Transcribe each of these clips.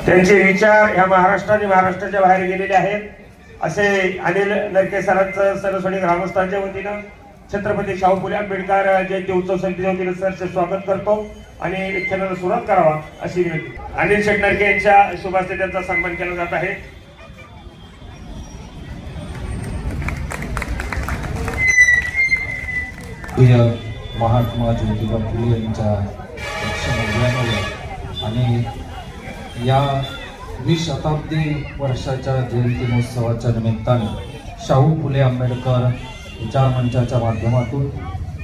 त्यांचे विचार ह्या महाराष्ट्राने महाराष्ट्राच्या बाहेर गेलेले आहेत असे अनिल नरके सरांचं सरस्वती ग्रामस्थांच्या वतीनं छत्रपती शाहू फुले आंबेडकर जयंती उत्सव समितीच्या वतीनं सरचे स्वागत करतो आणि व्याख्यानाला सुरुवात करावा अशी विनंती। अनिल शेठ नरके यांच्या शुभ हस्ते त्यांचा सन्मान केला जात आहे। महात्मा ज्योतिबा फुले यांच्या 199 आणि या 20 शताब्दी वर्षाच्या जयंती महोत्सवाच्या निमित्ताने शाहू फुले आंबेडकर विचार मंचाच्या माध्यमातून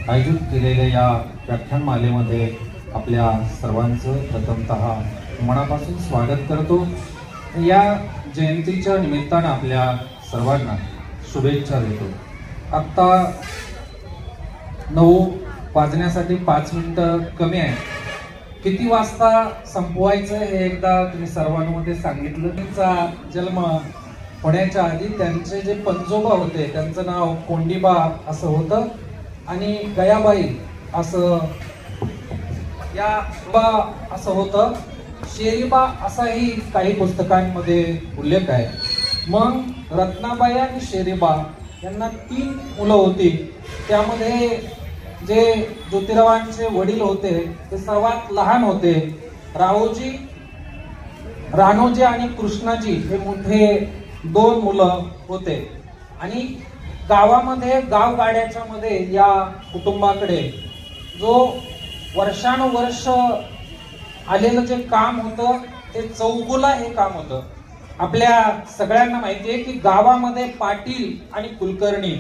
आयोजित केलेल्या या व्याख्यानमालेमध्ये आपल्या सर्वांचं प्रथमतः मनापासून स्वागत करतो। या जयंतीच्या निमित्ताने आपल्या सर्वांना शुभेच्छा देतो। आत्ता 9 वाजण्यासाठी 5 मिनिटं कमी आहे। किती वाजता संपवायचं हे एकदा तुम्ही सर्वांमध्ये सांगितलं। त्यांचा जन्म होण्याच्या आधी त्यांचे जे पंजोबा होते त्यांचं नाव कोंडीबा असं होतं आणि गयाबाई असं या बा असं होतं। शेरीबा असाही काही पुस्तकांमध्ये उल्लेख आहे। मग रत्नाबाई आणि शेरीबा यांना 3 मुलं होती। त्यामध्ये जे ज्योतिरावांचे वडील होते ते सर्वात लहान होते। रावोजी, राणोजी आणि कृष्णाजी हे मोठे 2 मुलं होते आणि गावामध्ये गावगाड्याच्या मध्ये या कुटुंबाकडे जो वर्षानुवर्ष आलेलं जे काम होतं ते चौगुला हे काम होतं। आपल्या सगळ्यांना माहिती आहे की गावामध्ये पाटील आणि कुलकर्णी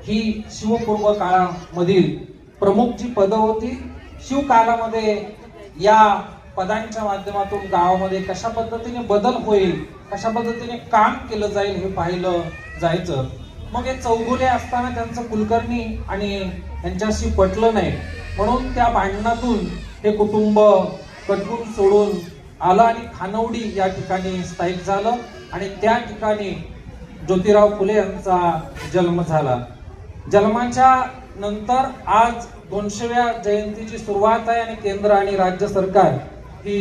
ही शिवपूर्व काळामधील प्रमुख जी पदं होती। शिवकालामध्ये या पदांच्या माध्यमातून गावामध्ये कशा पद्धतीने बदल होईल, कशा पद्धतीने काम केलं जाईल हे पाहिलं जायचं। मग हे चौगुले असताना त्यांचं कुलकर्णी आणि यांच्याशी पटलं नाही म्हणून त्या भांडणातून हे कुटुंब कटकून सोडून आलं आणि खानवडी या ठिकाणी स्थायिक झालं आणि त्या ठिकाणी ज्योतिराव फुले यांचा जन्म झाला। जन्माच्या नंतर आज 200व्या जयंतीची सुरुवात आहे आणि केंद्र आणि राज्य सरकार ही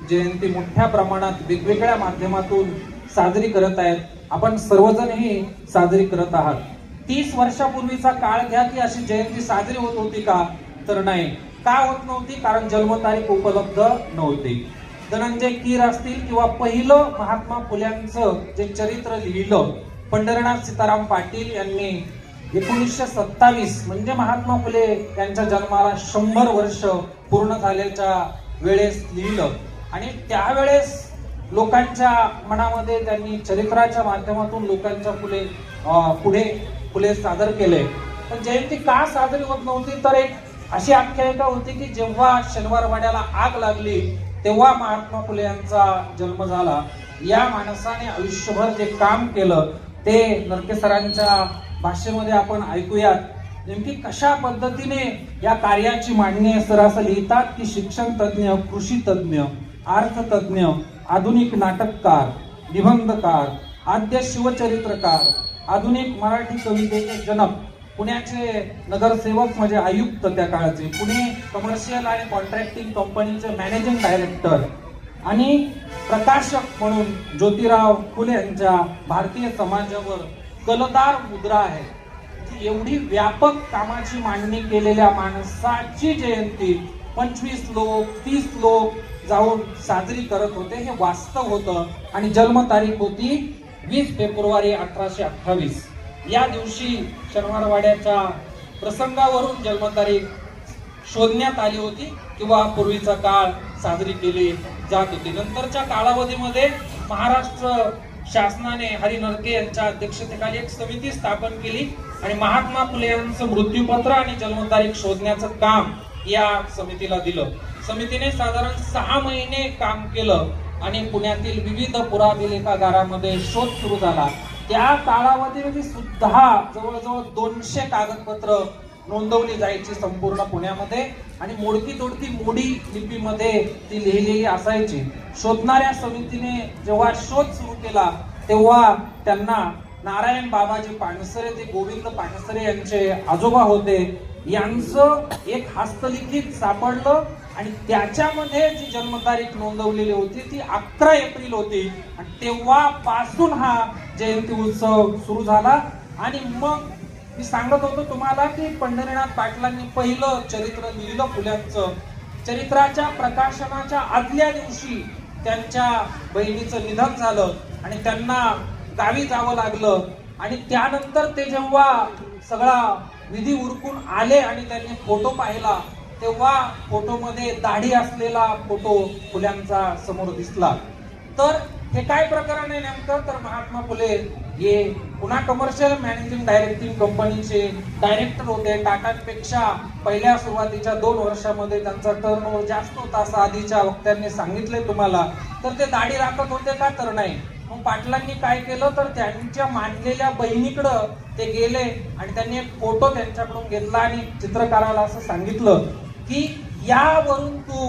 जयंती मोठ्या प्रमाणात वेगवेगळ्या माध्यमातून साजरी करत आहेत। आपण सर्वजणही साजरी करत आहात। 30 वर्षापूर्वीचा काळ घ्या की अशी जयंती साजरी होत होती का? तर नाही। का होत नव्हती? कारण जन्मतारीख उपलब्ध नव्हती। धनंजय कीर असतील किंवा पहिलं महात्मा फुल्यांचं जे चरित्र लिहिलं पंढरीनाथ सीताराम पाटील यांनी 1927 म्हणजे महात्मा फुले यांच्या जन्माला 100 वर्ष पूर्ण झाल्याच्या वेळेस लिहिलं आणि त्यावेळेस लोकांच्या मनामध्ये त्यांनी चरित्राच्या माध्यमातून लोकांच्या पुढे फुले सादर केले। पण जयंती का साजरी होत नव्हती? तर एक अशी आख्यायिका होती की जेव्हा शनिवारवाड्याला आग लागली तेव्हा महात्मा फुले यांचा जन्म झाला। या माणसाने आयुष्यभर जे काम केलं ते नरके सरांच्या भाषेमध्ये आपण ऐकूयात। नेमकी कशा पद्धतीने या कार्याची मांडणी सर असं लिहितात की शिक्षण तज्ञ, कृषी तज्ञ, अर्थतज्ञ, आधुनिक नाटककार, निबंधकार, आद्य शिवचरित्रकार, आधुनिक मराठी कवितेचे जनक, पुण्याचे नगरसेवक म्हणजे आयुक्त त्या काळाचे, पुणे कमर्शियल आणि कॉन्ट्रॅक्टिंग कंपनीचे मॅनेजिंग डायरेक्टर आणि प्रकाशक म्हणून ज्योतिराव फुले यांच्या भारतीय समाजावर कलदार मुद्रा आहे। एवढी व्यापक कामाची मांडणी केलेल्या माणसाची जयंती 25 लोक 30 लोक जाऊन साजरी करत होते हे वास्तव होतं आणि जन्मतारीख होती 20 फेब्रुवारी 1828। या दिवशी शनिवारवाड्याच्या प्रसंगावरून जन्मतारीख शोधण्यात आली होती किंवा पूर्वीचा काळ साजरी केली जात होती। नंतरच्या कालावधीमध्ये महाराष्ट्र शासनाने हरी नरके यांच्या अध्यक्षतेखाली एक समिती स्थापन केली आणि महात्मा फुले यांचं मृत्यूपत्र आणि जन्मतारीख शोधण्याचं काम या समितीला दिलं। समितीने साधारण 6 महिने काम केलं आणि पुण्यातील विविध पुराभिलेखागारामध्ये शोध सुरू झाला। त्या कालावधीमध्ये सुद्धा जवळजवळ 200 कागदपत्र नोंदवली जायची संपूर्ण पुण्यामध्ये आणि मोडकी तोडकी मोडी लिपीमध्ये ती लिहिलेली असायची। शोधणाऱ्या समितीने जेव्हा शोध सुरू केला तेव्हा त्यांना नारायण बाबाजी पानसरे, ते गोविंद पानसरे यांचे आजोबा होते, यांचं एक हस्तलिखित सापडलं आणि त्याच्यामध्ये जी जन्मतारीख नोंदवलेली होती ती 11 एप्रिल होती आणि तेव्हापासून हा जयंती उत्सव सुरू झाला. आणि मग मी सांगत होतो तुम्हाला की पंढरीनाथ पाटलांनी पहिलं चरित्र लिहिलं फुल्यांचं. चरित्राच्या प्रकाशनाच्या आदल्या दिवशी त्यांच्या बहिणीचं निधन झालं आणि त्यांना गावी जावं लागलं. आणि त्यानंतर ते जेव्हा सगळा विधी उरकून आले आणि त्यांनी फोटो पाहिला तेव्हा फोटोमध्ये दाढी असलेला फोटो फुल्यांचा समोर दिसला. तर हे काय प्रकरण आहे नेमकं, तर महात्मा फुले हे पुन्हा कमर्शियल मॅनेजिंग डायरेक्टिंग कंपनीचे डायरेक्टर होते. टाटांपेक्षा पहिल्या सुरुवातीच्या 2 वर्षामध्ये त्यांचा टर्नओव्हर जास्त होता असं आधीच्या वक्त्यांनी सांगितले तुम्हाला. तर ते दाढी राखत होते का, तर नाही. मग पाटलांनी काय केलं, तर त्यांच्या मानलेल्या बहिणीकडं ते गेले आणि त्यांनी एक फोटो त्यांच्याकडून घेतला आणि चित्रकाराला असं सांगितलं की यावरून तू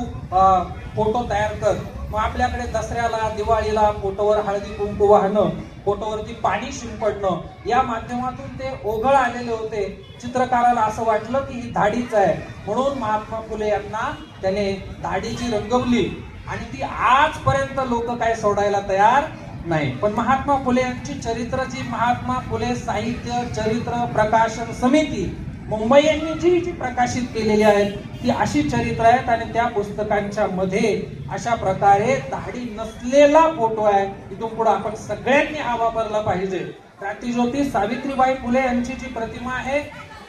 फोटो तयार कर. मग आपल्याकडे दसऱ्याला दिवाळीला फोटोवर हळदी कुंकू वाहणं, फोटोवरती पाणी शिंपडणं या माध्यमातून ते ओघळ आलेले होते. चित्रकाराला असं वाटलं की ही दाढीच आहे म्हणून महात्मा फुले यांना त्याने दाढीची रंगवली आणि ती आजपर्यंत लोक काय सोडायला तयार नाही. पण महात्मा फुले यांची चरित्र जी महात्मा फुले साहित्य चरित्र प्रकाशन समिती मुंबई यांनी जी प्रकाशित केलेली आहेत ती अशी चरित्र आहेत आणि त्या पुस्तकांच्या मध्ये अशा प्रकारे दाढी नसलेला फोटो आहे. इथून पुढे आपण सगळ्यांनी हा वापरला पाहिजे. क्रांतिज्योती सावित्रीबाई फुले यांची जी प्रतिमा आहे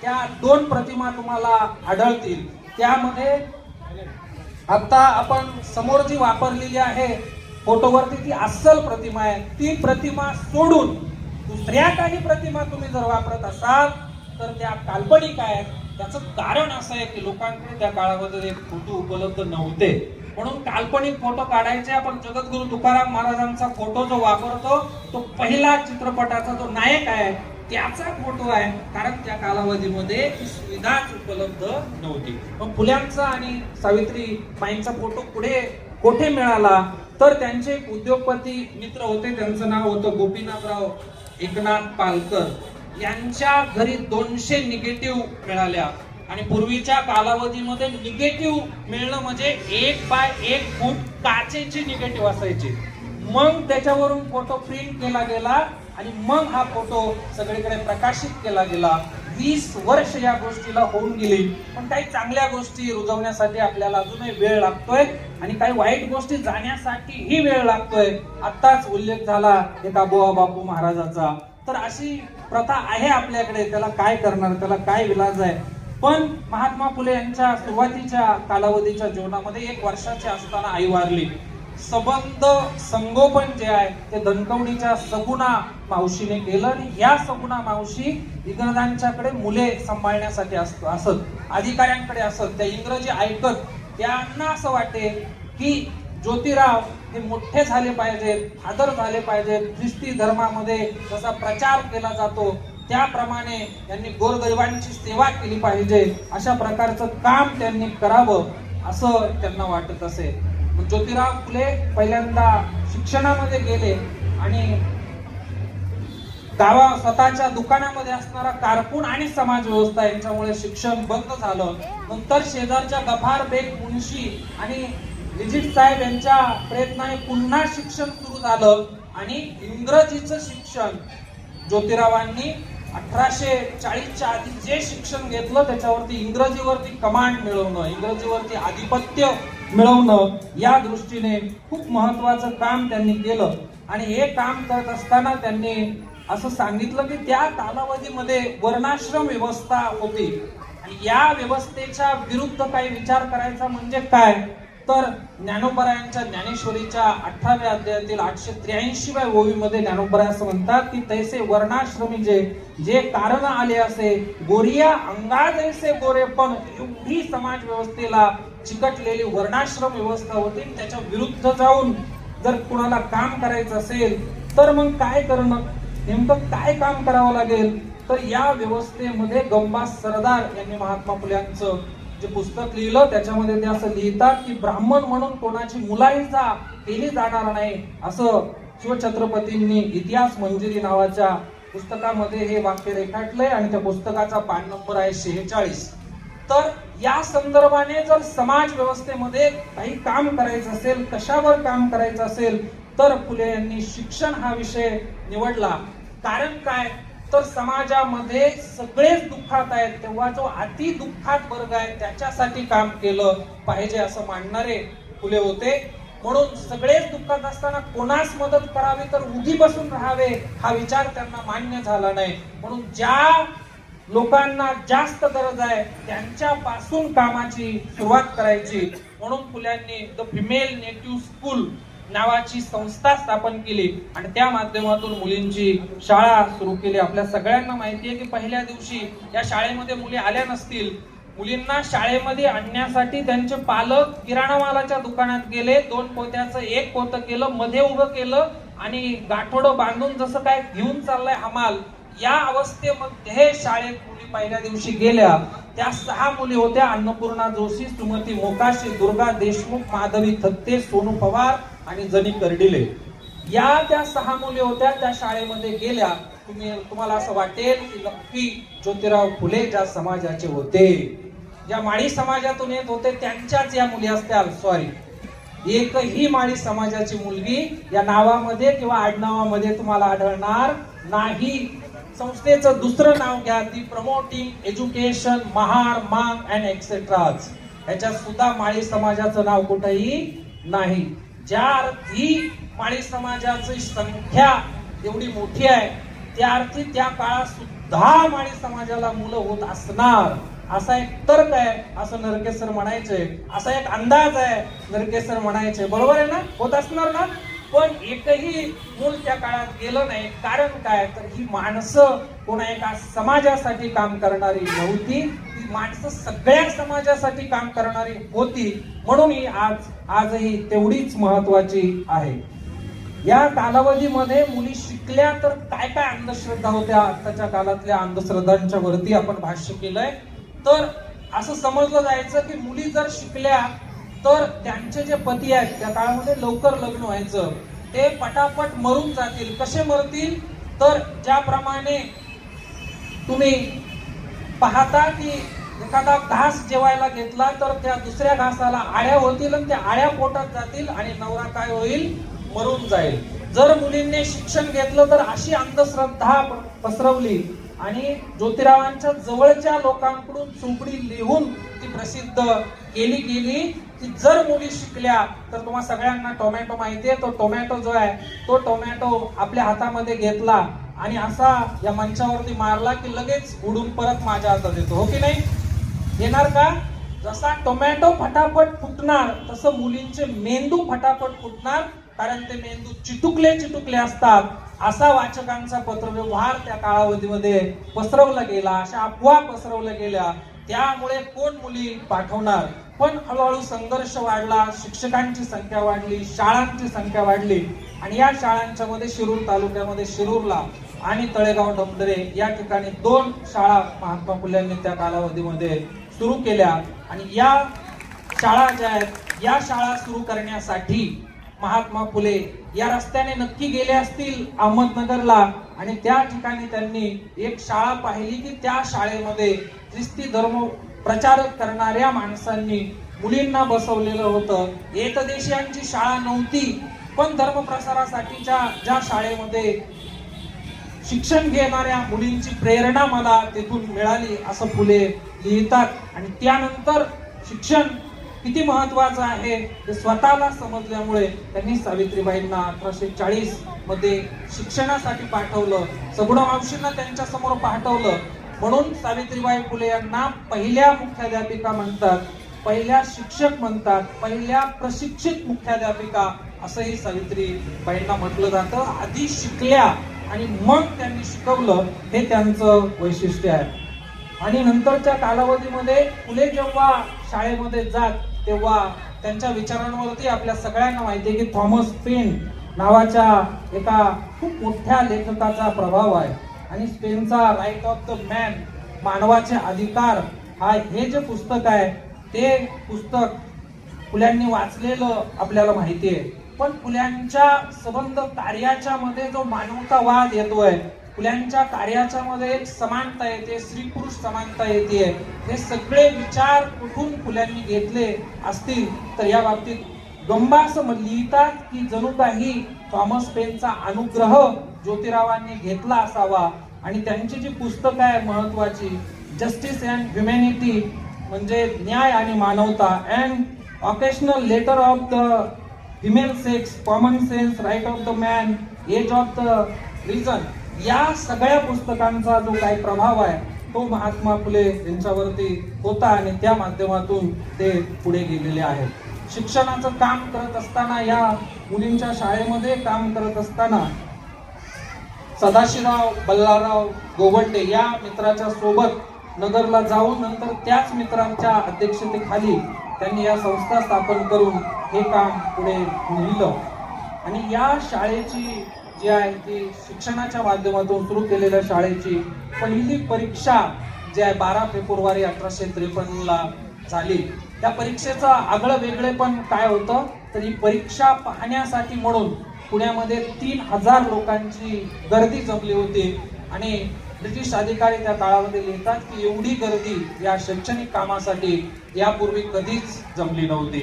त्या 2 प्रतिमा तुम्हाला आढळतील. त्यामध्ये आता आपण समोर जी वापरलेली आहे फोटोवरती ती अस्सल प्रतिमा आहे. ती प्रतिमा सोडून दुसऱ्या काही प्रतिमा तुम्ही जर वापरत असाल तर त्या काल्पनिक आहेत. त्याचं कारण असं आहे की लोकांकडे त्या काळामध्ये फोटो उपलब्ध नव्हते म्हणून काल्पनिक फोटो काढायचे. आपण जगद्गुरु तुकाराम महाराजांचा फोटो जो वापरतो तो पहिला चित्रपटाचा जो नायक आहे त्याचा फोटो आहे, कारण त्या कालावधीमध्ये ही सुविधाच उपलब्ध नव्हती. मग फुल्यांचा आणि सावित्रीबाईंचा फोटो पुढे कोठे मिळाला, तर त्यांचे एक उद्योगपती मित्र होते, त्यांचं नाव होतं गोपीनाथराव एकनाथ पालकर. यांच्या घरी 200 निगेटिव्ह मिळाल्या आणि पूर्वीच्या कालावधीमध्ये निगेटिव्ह मिळणं म्हणजे 1 बाय 1 फूट काचेची निगेटिव्ह असायची. मग त्याच्यावरून फोटो प्रिंट केला गेला आणि मग हा फोटो सगळीकडे प्रकाशित केला गेला. 20 वर्ष या गोष्टीला होऊन गेली. पण काही चांगल्या गोष्टी रुजवण्यासाठी आपल्याला अजूनही वेळ लागतोय आणि काही वाईट गोष्टी जाण्यासाठीही वेळ लागतोय. आत्ताच उल्लेख झाला एका बुवा बापू महाराजाचा. तर अशी प्रथा आहे आपल्याकडे, त्याला काय करणार, त्याला काय विलाज आहे. पण महात्मा फुले यांच्या सुरुवातीच्या कालावधीच्या जीवनामध्ये 1 वर्षाची असताना आई वारली. संबंध संगोपन जे आहे ते धनकवडीच्या सगुणा मावशीने केलं आणि या सगुणा मावशी इंग्रजांच्याकडे मुले सांभाळण्यासाठी असत, अधिकाऱ्यांकडे असत. त्या इंग्रजी ऐकत त्यांना असं वाटे की ज्योतिराव हे मोठे झाले पाहिजेत, आदर झाले पाहिजेत. ख्रिस्ती धर्मामध्ये जसा प्रचार केला जातो त्याप्रमाणे त्यांनी गोरगरिबांची सेवा केली पाहिजे, अशा प्रकारचं काम त्यांनी करावं असं त्यांना वाटत असे. मग ज्योतिराव फुले पहिल्यांदा शिक्षणामध्ये गेले आणि स्वतःच्या दुकानामध्ये असणारा कारकून आणि समाज व्यवस्था यांच्यामुळे शिक्षण बंद झालं. नंतर शेजारच्या गफार बेग मुन्शी आणि लिजिट साहेब यांच्या प्रयत्नाने पुन्हा शिक्षण सुरू झालं आणि इंग्रजीचं शिक्षण ज्योतिरावांनी 1840च्या आधी जे शिक्षण घेतलं त्याच्यावरती इंग्रजीवरती कमांड मिळवणं, इंग्रजीवरती आधिपत्य मिळवणं या दृष्टीने खूप महत्वाचं काम त्यांनी केलं. आणि हे काम करत असताना त्यांनी असं सांगितलं की त्या कालावधीमध्ये वर्णाश्रम व्यवस्था होती आणि या व्यवस्थेच्या विरुद्ध काही विचार करायचा म्हणजे काय, तर ज्ञानोबरायांच्या ज्ञानेश्वरीच्या 18व्या अध्यायातील 883व्या ओवीमध्ये ज्ञानोबराय असं म्हणतात की तैसे वर्णाश्रमी जे कारण आले असे गोरिया अंगा जैसे गोरेपण, एवढी समाज व्यवस्थेला चिकटलेली वर्णाश्रम व्यवस्था होती. त्याच्या विरुद्ध जाऊन जर कुणाला काम करायचं असेल तर मग काय करणं, नेमकं काय काम करावं लागेल, तर या व्यवस्थेमध्ये गंबास सरदार यांनी महात्मा फुल्यांचं जे पुस्तक लिहिलं त्याच्यामध्ये ते असं लिहितात की ब्राह्मण म्हणून कोणाची मुलाहिजा केली जाणार नाही, असं शिवछत्रपतींनी इतिहास मंजिरी नावाच्या पुस्तकामध्ये हे वाक्य रेखाटलंय आणि त्या पुस्तकाचा पान नंबर आहे 46. तर या संदर्भाने जर समाज व्यवस्थेमध्ये काही काम करायचं असेल, कशावर काम करायचं असेल, तर फुले यांनी शिक्षण हा विषय निवडला. कारण काय, तर समाजामध्ये सगळेच दुःखात आहेत, तेव्हा जो अति दुःखात वर्ग आहे त्याच्यासाठी काम केलं पाहिजे असं मानणारे फुले होते. म्हणून सगळेच दुःखात असताना कोणास मदत करावी तर उगी बसून राहावे हा विचार त्यांना मान्य झाला नाही. म्हणून ज्या लोकांना जास्त गरज आहे त्यांच्यापासून कामाची सुरुवात करायची, म्हणून फुल्यांनी द फिमेल नेटिव्ह स्कूल नावाची संस्था स्थापन केली आणि त्या माध्यमातून मुलींची शाळा सुरू केली. आपल्या सगळ्यांना माहिती आहे की पहिल्या दिवशी या शाळेमध्ये मुली आल्या नसतील. मुलींना शाळेमध्ये आणण्यासाठी त्यांचे पालक किराणा मालाच्या दुकानात गेले, 2 पोत्याचं 1 पोतं केलं, मध्ये उभं केलं आणि गाठोडं बांधून जसं काय घेऊन चाललाय हमाल, या अवस्थेमध्ये शाळेत मुली पहिल्या दिवशी गेल्या. त्या 6 मुली होत्या: अन्नपूर्णा जोशी, सुमती मोकाशी, दुर्गा देशमुख, माधवी थत्ते, सोनू पवार आणि जनी कर्डिले. त्या 6 मुली होत्या. त्या शाळेमध्ये गेल्या. तुम्हाला असं वाटेल की नक्की ज्योतिराव फुले ज्या समाजाचे होते, ज्या माळी समाजातून येत होते त्यांच्याच या मुली असत्याल. सॉरी, एकही माळी समाजाची मुलगी या नावामध्ये किंवा आडनावामध्ये तुम्हाला आढळणार नाही. संस्थेचं दुसरं नाव घ्या, ती प्रमोटिंग एज्युकेशन महार मांग अँड एक्सेट्राज. याच्यात सुद्धा माळी समाजाचं नाव कुठेही नाही. ज्या अर्थी माळी समाजाची संख्या एवढी मोठी आहे त्या अर्थी त्या काळात सुद्धा माळी समाजाला मुलं होत असणार असा एक तर्क आहे असं नरके सर म्हणायचे, असा एक अंदाज आहे नरके सर म्हणायचे. बरोबर आहे ना, होत असणार ना. पण एकही मूल त्या काळात गेलं नाही. कारण काय, तर ही माणसं कोणा एका समाजासाठी काम करणारी नव्हती, ही माणसं सगळ्या समाजासाठी काम करणारी होती. म्हणून ही आजही तेवढीच महत्वाची आहे. या कालावधीमध्ये मुली शिकल्या तर काय काय अंधश्रद्धा होत्या, आताच्या काळातल्या अंधश्रद्धांच्या वरती आपण भाष्य केलंय. तर असं समजलं जायचं की मुली जर शिकल्या तर त्यांचे जे पती आहेत त्या काळामध्ये लवकर लग्न व्हायचं, ते पटापट मरून जातील. कसे मरतील, तर ज्याप्रमाणे तुम्ही पाहता की एखादा घास जेवायला घेतला तर त्या दुसऱ्या घासाला आळ्या होतील आणि त्या आळ्या पोटात जातील आणि नवरा काय होईल, मरून जाईल. जर मुलींनी शिक्षण घेतलं तर अशी अंधश्रद्धा पसरवली आणि ज्योतिरावांच्या जवळच्या लोकांकडून चोपडी लिहून ती प्रसिद्ध केली गेली की जर मुली शिकल्या तर तुम्हा सगळ्यांना टोमॅटो माहितीये, तो टोमॅटो जो आहे तो टोमॅटो आपल्या हातामध्ये घेतला आणि असा या मंचावरती मारला की लगेच उडून परत माझ्या हातात येतो. हो की नाही, येणार का? जसा टोमॅटो फटाफट फुटणार तसं मुलींचे मेंदू फटाफट फुटणार, कारण ते मेंदू चिटुकले असतात. असा वाचकांचा पत्रव्यवहार त्या कालावधीमध्ये पसरवला गेला, अशा अफवा पसरवल्या गेल्या. त्यामुळे कोण मुली पाठवणार. पण हळूहळू संघर्ष वाढला, शिक्षकांची संख्या वाढली, शाळांची संख्या वाढली आणि या शाळांच्या मध्ये शिरूर तालुक्यामध्ये शिरूरला आणि तळेगाव डोंबरे या ठिकाणी 2 शाळा महात्मा फुल्यांनी त्या कालावधीमध्ये सुरू केल्या. आणि या शाळा ज्या आहेत, या शाळा सुरू करण्यासाठी महात्मा फुले या रस्त्याने नक्की गेले असतील अहमदनगरला आणि त्या ठिकाणी त्यांनी एक शाळा पाहिली की त्या शाळेमध्ये ख्रिस्ती धर्म प्रचारक करणाऱ्या माणसांनी मुलींना बसवलेलं होतं. एकदेशीयांची शाळा नव्हती, पण धर्मप्रसारासाठीच्या ज्या शाळेमध्ये शिक्षण घेणाऱ्या मुलींची प्रेरणा मला तेथून मिळाली असं फुले लिहितात. आणि त्यानंतर शिक्षण किती महत्वाचं आहे हे स्वतःला समजल्यामुळे त्यांनी सावित्रीबाईंना 1840 मध्ये शिक्षणासाठी पाठवलं. सगुणा मावशींना त्यांच्या समोर पाठवलं. म्हणून सावित्रीबाई फुले यांना पहिल्या मुख्याध्यापिका म्हणतात, पहिल्या शिक्षक म्हणतात, पहिल्या प्रशिक्षित मुख्याध्यापिका असंही सावित्रीबाईंना म्हटलं जातं. आधी शिकल्या आणि मग त्यांनी शिकवलं, हे त्यांचं वैशिष्ट्य आहे. आणि नंतरच्या कालावधीमध्ये फुले जेव्हा शाळेमध्ये जात तेव्हा त्यांच्या विचारांवरती आपल्या सगळ्यांना माहिती आहे की थॉमस पेन नावाच्या एका खूप मोठ्या लेखकाचा प्रभाव आहे. आणि स्पेनचा राईट ऑफ द मॅन, मानवाचे अधिकार, हे जे पुस्तक आहे ते पुस्तक फुल्यांनी वाचलेलं आपल्याला माहिती आहे. पण फुल्यांच्या संबंध कार्याच्या मध्ये जो मानवतावाद येतोय फुल्यांच्या कार्याच्या मध्ये एक समानता येते, स्त्री पुरुष समानता येते. हे सगळे विचार कुठून फुल्यांनी घेतले असतील तर या बाबतीत गंबा असं लिहितात की जणू काही थॉमस पेनचा अनुग्रह ज्योतिरावांनी घेतला असावा. आणि त्यांची जी पुस्तकं आहे महत्वाची, जस्टिस अँड ह्युमॅनिटी म्हणजे न्याय आणि मानवता, and occasional letter of the female sex, common sense, right of the man, age of the reason, या सगळ्या पुस्तकांचा जो काही प्रभाव आहे तो महात्मा फुले यांच्यावरती होता आणि त्या माध्यमातून ते पुढे गेलेले आहेत. शिक्षणाचं काम करत असताना, या मुलींच्या शाळेमध्ये काम करत असताना सदाशिवराव बल्लाळराव गोवंडे या मित्राच्या सोबत नगरला जाऊन नंतर त्याच मित्रांच्या अध्यक्षतेखाली त्यांनी या संस्था स्थापन करून हे काम पुढे नेलं. आणि या शाळेची जी आहे ती शिक्षणाच्या माध्यमातून सुरू केलेल्या शाळेची पहिली परीक्षा जी आहे 12 फेब्रुवारी 1853 झाली. त्या परीक्षेचं आगळं वेगळे पण काय होतं तर ही परीक्षा पाहण्यासाठी म्हणून पुण्यामध्ये 3000 लोकांची गर्दी जमली होती. आणि ब्रिटिश अधिकारी त्या काळामध्ये लिहितात की एवढी गर्दी या शैक्षणिक कामासाठी यापूर्वी कधीच जमली नव्हती.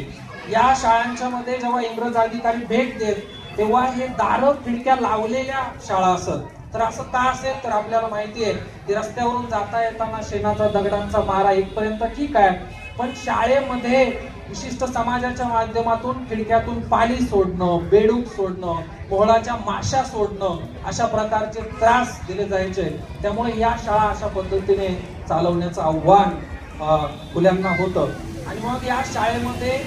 या शाळांच्या मध्ये जेव्हा इंग्रज अधिकारी भेट देत तेव्हा हे दारं खिडक्या लावलेल्या शाळा असत. तर असं का असेल तर आपल्याला माहिती आहे की रस्त्यावरून जाता येताना शेणाचा दगडांचा मारा इथपर्यंत ठीक आहे, पण शाळेमध्ये विशिष्ट समाजाच्या माध्यमातून खिडक्यातून पाली सोडणं, बेडूक सोडणं, मोहळाच्या माशा सोडणं अशा प्रकारचे त्रास दिले जायचे. त्यामुळे या शाळा अशा पद्धतीने चालवण्याचं आव्हान फुल्यांना होतं. आणि मग या शाळेमध्ये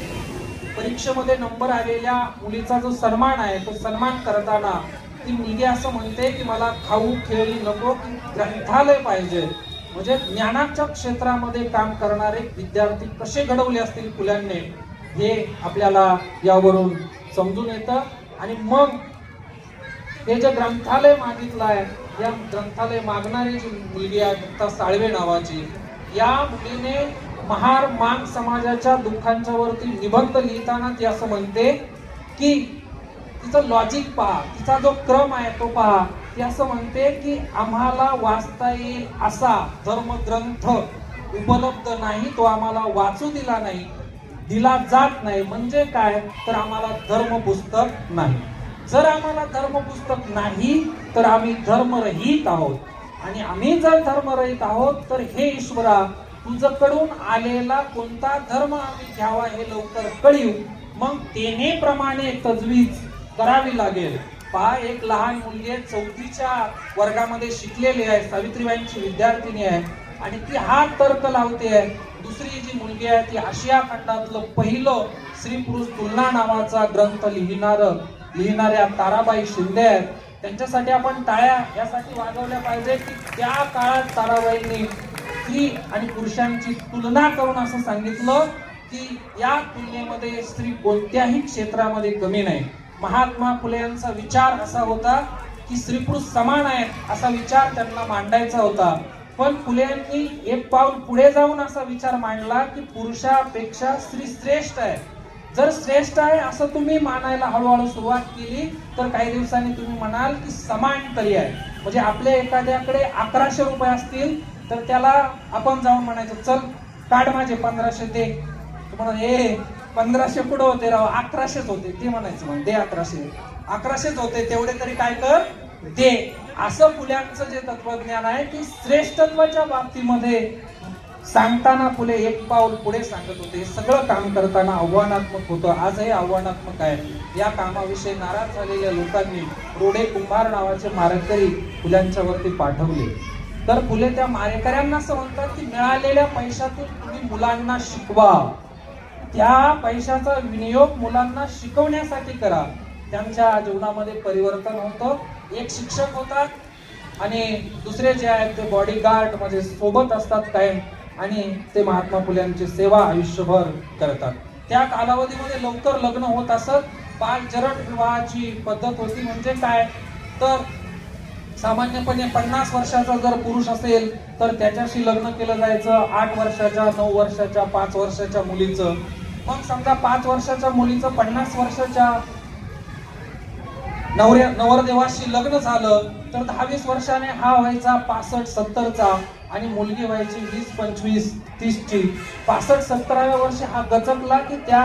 परीक्षेमध्ये नंबर आलेल्या मुलीचा जो सन्मान आहे तो सन्मान करताना ती मुलगी असं म्हणते की मला खाऊ खेळी नको, ग्रंथालय पाहिजे. म्हणजे ज्ञानाच्या क्षेत्रामध्ये काम करणारे विद्यार्थी कसे घडवले असतील फुल्यांनी हे आपल्याला यावरून समजून येतं. आणि मग हे जे ग्रंथालय मागितलं आहे, या ग्रंथालय मागणारी जी मुलगी आहे मुक्ता साळवे नावाची, या मुलीने महार मांग समाजाच्या दुःखांच्या वरती निबंध लिहिताना ती असं म्हणते की तिचं लॉजिक पहा, तिचा जो क्रम आहे तो पहा. ती असं म्हणते की आम्हाला वाचता येईल असा धर्मग्रंथ उपलब्ध नाही, तो आम्हाला वाचू दिला जात नाही. म्हणजे काय तर आम्हाला धर्म पुस्तक नाही. जर आम्हाला धर्म पुस्तक नाही तर आम्ही धर्मरहित आहोत. आणि आम्ही जर धर्मरहित आहोत तर हे ईश्वरा तुझकडून आलेला कोणता धर्म आम्ही घ्यावा हे लवकर कळीव, मग तेनेप्रमाणे तजवीज करावी लागेल. पहा, एक लहान मुलगी आहे, 4थीच्या वर्गामध्ये शिकलेली आहे, सावित्रीबाईंची विद्यार्थिनी आहे आणि ती हा तर्क लावते आहे. दुसरी जी मुलगी आहे ती आशिया खंडातलं पहिलं स्त्री पुरुष तुलना नावाचा ग्रंथ लिहिणाऱ्या ताराबाई शिंदे आहेत. त्यांच्यासाठी आपण टाळ्या यासाठी वाजवल्या पाहिजे की त्या काळात ताराबाईंनी स्त्री आणि पुरुषांची तुलना करून असं सांगितलं की या तुलनेमध्ये स्त्री कोणत्याही क्षेत्रामध्ये कमी नाही. महात्मा फुले यांचा विचार असा होता की स्त्री पुरुष समान आहेत असा विचार त्यांना मांडायचा होता. पण फुले यांनी एक पाऊल पुढे जाऊन असा विचार मांडला की पुरुषापेक्षा स्त्री श्रेष्ठ आहे. जर श्रेष्ठ आहे असं तुम्ही मानायला हळूहळू सुरुवात केली तर काही दिवसांनी तुम्ही म्हणाल की समान तरी आहे. म्हणजे आपल्या एखाद्याकडे 1100 रुपये असतील तर त्याला आपण जाऊन म्हणायचं चल काढ माझे 1500 दे. तू म्हणा 1500 कुठं होते राव, 1100च होते. ते म्हणायचं मग दे 1100च होते, तेवढे तरी काय कर दे. असं फुल्यांचं जे तत्वज्ञान आहे की श्रेष्ठत्वाच्या बाबतीमध्ये सांगताना फुले एक पाऊल पुढे सांगत होते. हे सगळं काम करताना आव्हानात्मक होतं. आजही आव्हानात्मक आहे. या कामाविषयी नाराज झालेल्या लोकांनी रोडे कुंभार नावाचे मारेकरी फुल्यांच्या वरती पाठवले. तर फुले त्या मारेकऱ्यांना असं म्हणतात की मिळालेल्या पैशातून तुम्ही मुलांना शिकवा, त्या पैशाचा विनियोग मुलांना शिकवण्यासाठी करा. त्यांच्या जीवनामध्ये परिवर्तन होतं. एक शिक्षक होतात आणि दुसरे जे आहेत ते बॉडीगार्ड म्हणजे सोबत असतात कायम आणि ते महात्मा फुल्यांची सेवा आयुष्यभर करतात. त्या कालावधीमध्ये लवकर लग्न होत असत. बाल जरट विवाहाची पद्धत होती. म्हणजे काय तर सामान्यपणे 50 वर्षाचा जर पुरुष असेल तर त्याच्याशी लग्न केलं जायचं 8 वर्षाच्या, 9 वर्षाच्या, 5 वर्षाच्या मुलीचं. मग समजा 5 वर्षाच्या मुलीचं 50 वर्षाच्या नवरदेवाशी लग्न झालं तर 10-20 वर्षाने हा व्हायचा 65-70चा आणि मुलगी व्हायची 20-25-30ची. 65-70व्या वर्षी हा गचकला की त्या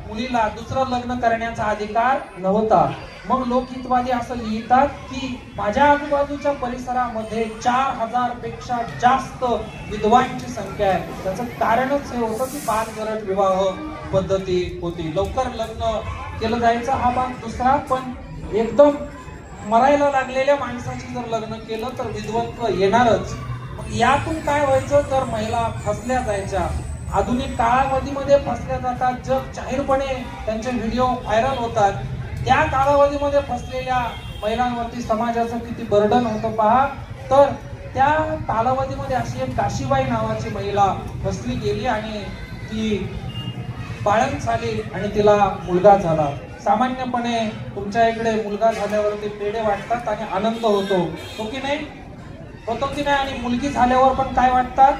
मुलीला दुसरं लग्न करण्याचा अधिकार नव्हता. मग लोकहितवादी असं लिहितात की माझ्या आजूबाजूच्या परिसरामध्ये 4000 पेक्षा जास्त विधवांची संख्या आहे. त्याचं कारणच हे होतं की बालगरट विवाह पद्धती होती, लवकर लग्न केलं जायचं. हा भाग दुसरा. पण एकदम मरायला लागलेल्या माणसाची जर लग्न केलं तर विधवत्व येणारच. मग यातून काय व्हायचं तर महिला फसल्या जायच्या. आधुनिक काळावधीमध्ये फसल्या जातात. जग जाहीरपणे त्यांचे व्हिडिओ व्हायरल होतात. त्या कालावधीमध्ये फसलेल्या महिलांवरती समाजाचं किती बर्डन होतं पहा. तर त्या कालावधीमध्ये अशी एक काशीबाई नावाची महिला फसली गेली आणि ती बाळंत झाली आणि तिला मुलगा झाला. सामान्यपणे तुमच्या इकडे मुलगा झाल्यावरती पेढे वाटतात आणि आनंद होतो, हो की नाही? होतो की नाही? आणि मुलगी झाल्यावर पण काय वाटतात?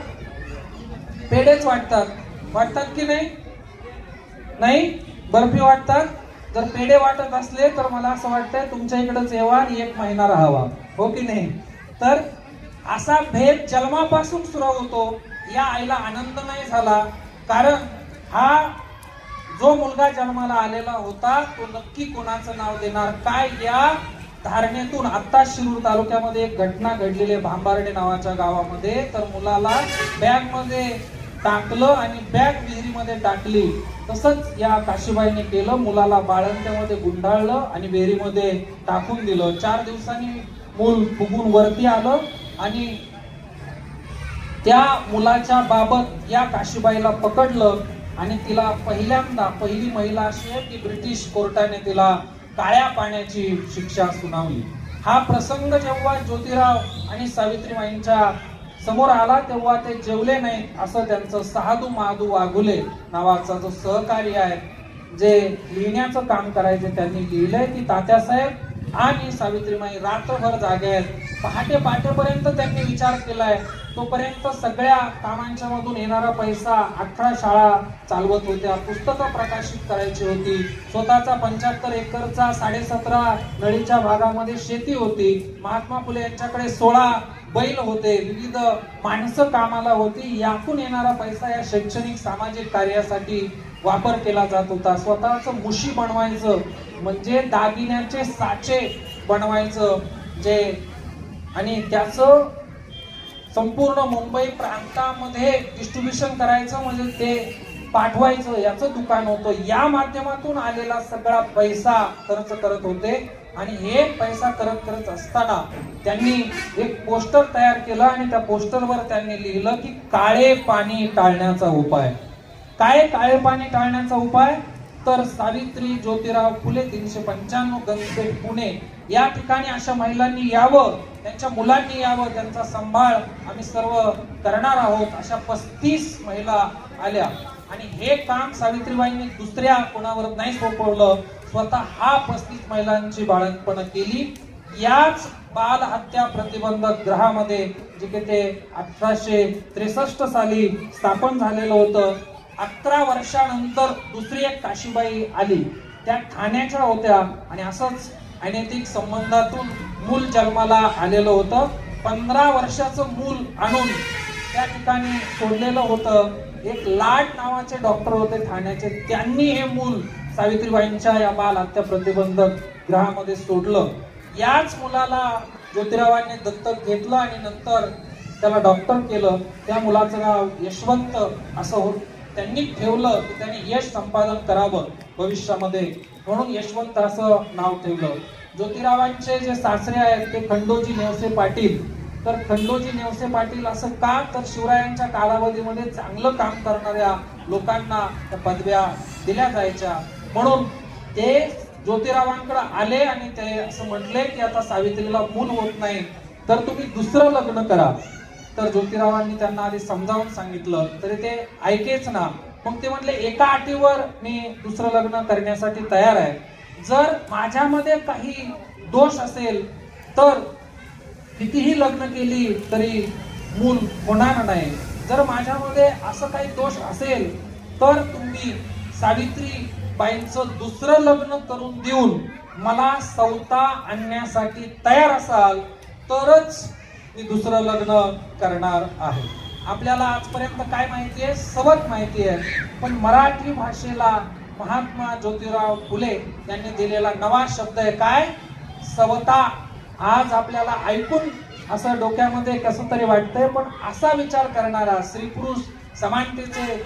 पेढेच वाटतात की नाही? नाही, बर्फी वाटतात. जर पेढे वाटत असले तर मला असं वाटतंय तुमच्या इकडेच यावा आणि 1 महिना राहावा, हो की नाही? तर असा भेद जन्मापासून सुरू होतो. या आईला आनंद नाही झाला कारण हा जो मुलगा जन्माला आलेला होता तो नक्की कोणाचं नाव देणार काय, या धारणेतून आता शिरूर तालुक्यामध्ये एक घटना घडलेली आहे भांबार्डे नावाच्या गावामध्ये. तर मुलाला बॅग मध्ये टाकलं आणि बॅग विहिरीमध्ये टाकली. तसंच या काशीबाईने केलं. मुलाला बाळंत्यामध्ये गुंडाळलं आणि विहिरीमध्ये टाकून दिलं. 4 दिवसांनी मूल फुगून वरती आलं आणि त्या मुलाच्या बाबत या काशीबाईला पकडलं आणि तिला पहिली महिला अशी आहे की ब्रिटिश कोर्टाने तिला काळ्या पाण्याची शिक्षा सुनावली. हा प्रसंग जेव्हा ज्योतिराव आणि सावित्रीबाईंच्या समोर आला तेव्हा ते जेवले नाहीत. असं त्यांचं सहादू महादू वाघुले नावाचा जो सहकारी आहे जे लिहिण्याचं काम करायचे त्यांनी लिहिलंय की तात्यासाहेब आणि सावित्रीबाई रात्रभर जागे आहेत. पहाटेपर्यंत त्यांनी विचार केलाय. तोपर्यंत सगळ्या कामांच्या मधून येणारा पैसा 18 शाळा चालवत होत्या, पुस्तकं प्रकाशित करायची होती, स्वतःचा 75 एकरचा 17.5 नळीच्या भागामध्ये शेती होती, महात्मा फुले यांच्याकडे 16 बैल होते, विविध माणसं कामाला होती. यातून येणारा पैसा या शैक्षणिक सामाजिक कार्यासाठी वापर केला जात होता. स्वतःचं मुशी बनवायचं म्हणजे दागिन्याचे साचे बनवायचं जे आणि त्याचं संपूर्ण मुंबई प्रांतामध्ये डिस्ट्रीब्युशन करायचं म्हणजे ते पाठवायचं याचं दुकान होतं. या माध्यमातून आलेला सगळा पैसा खर्च करत होते आणि हे पैसा करत असताना त्यांनी एक पोस्टर तयार केलं आणि त्या पोस्टरवर त्यांनी लिहिलं की काळे पाणी टाळण्याचा उपाय. काय काळे पाणी टाळण्याचा उपाय? तर सावित्री ज्योतिराव फुले 395 गंजपेठ पुणे या ठिकाणी अशा महिलांनी यावं, त्यांच्या मुलांनी यावं, त्यांचा सांभाळ आम्ही सर्व करणार आहोत. अशा 35 महिला आल्या आणि हे काम सावित्रीबाईंनी दुसऱ्या कोणावर नाही सोपवलं. स्वतः हा 35 महिलांची बाळंतपण केली. याच बाल हत्या प्रतिबंधक गृहामध्ये जे की ते 1863 साली स्थापन झालेलं होतं. 11 वर्षानंतर दुसरी एक काशीबाई आली, त्या ठाण्याच्या होत्या आणि असंच अनैतिक संबंधातून मूल जन्माला आलेलं होतं. 15 वर्षाचं मूल आणून त्या ठिकाणी सोडलेलं होतं. एक लाड नावाचे डॉक्टर होते ठाण्याचे, त्यांनी हे मूल सावित्रीबाईंच्या या बाल हत्या प्रतिबंधक गृहामध्ये सोडलं. याच मुलाला ज्योतिरावांनी दत्तक घेतलं आणि नंतर त्याला डॉक्टर केलं. त्या मुलाचं नाव यशवंत असं त्यांनी ठेवलं की त्यांनी यश संपादन करावं भविष्यामध्ये, म्हणून यशवंत असं नाव ठेवलं. ज्योतिरावांचे जे सासरे आहेत ते खंडोजी नेवसे पाटील. तर खंडोजी नेवसे पाटील असं का? तर शिवरायांच्या कालावधीमध्ये चांगलं काम करणाऱ्या लोकांना त्या पदव्या दिल्या जायच्या, म्हणून ते ज्योतिरावांकडे आले आणि ते असं म्हटले की आता सावित्रीला मूल होत नाही तर तुम्ही दुसरं लग्न करा. तर ज्योतिरावांनी त्यांना आधी समजावून सांगितलं तरी ते ऐकेच ना. मग ते म्हटले एका अटीवर मी दुसरं लग्न करण्यासाठी तयार आहे. जर माझ्यामध्ये काही दोष असेल तर कितीही लग्न केली तरी मूल होणार नाही. जर माझ्यामध्ये असं काही दोष असेल तर तुम्ही सावित्रीबाईंचं दुसरं लग्न करून देऊन मला सवता आणण्यासाठी तयार असाल तरच मी दुसरं लग्न करणार आहे. आपल्याला आजपर्यंत काय माहिती आहे? सवत माहिती आहे, पण मराठी भाषेला महात्मा ज्योतिराव फुले यांनी दिलेला नवा शब्द आहे काय? सवता. आज आपल्याला ऐकून असं डोक्यामध्ये कसं तरी वाटतंय, पण असा विचार करणारा, स्त्री पुरुष समानतेचे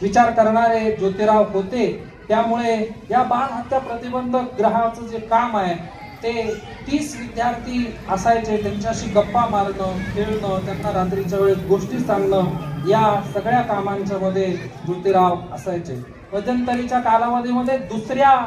विचार करणारे ज्योतिराव होते. त्यामुळे या बाल हत्या प्रतिबंधक ग्रहाचं जे काम आहे ते 30 विद्यार्थी असायचे. त्यांच्याशी गप्पा मारणं, खेळणं, त्यांना रात्रीच्या वेळेस गोष्टी सांगणं, या सगळ्या कामांच्या मध्ये ज्योतिराव असायचे. मध्यंतरीच्या कालावधीमध्ये दुसऱ्या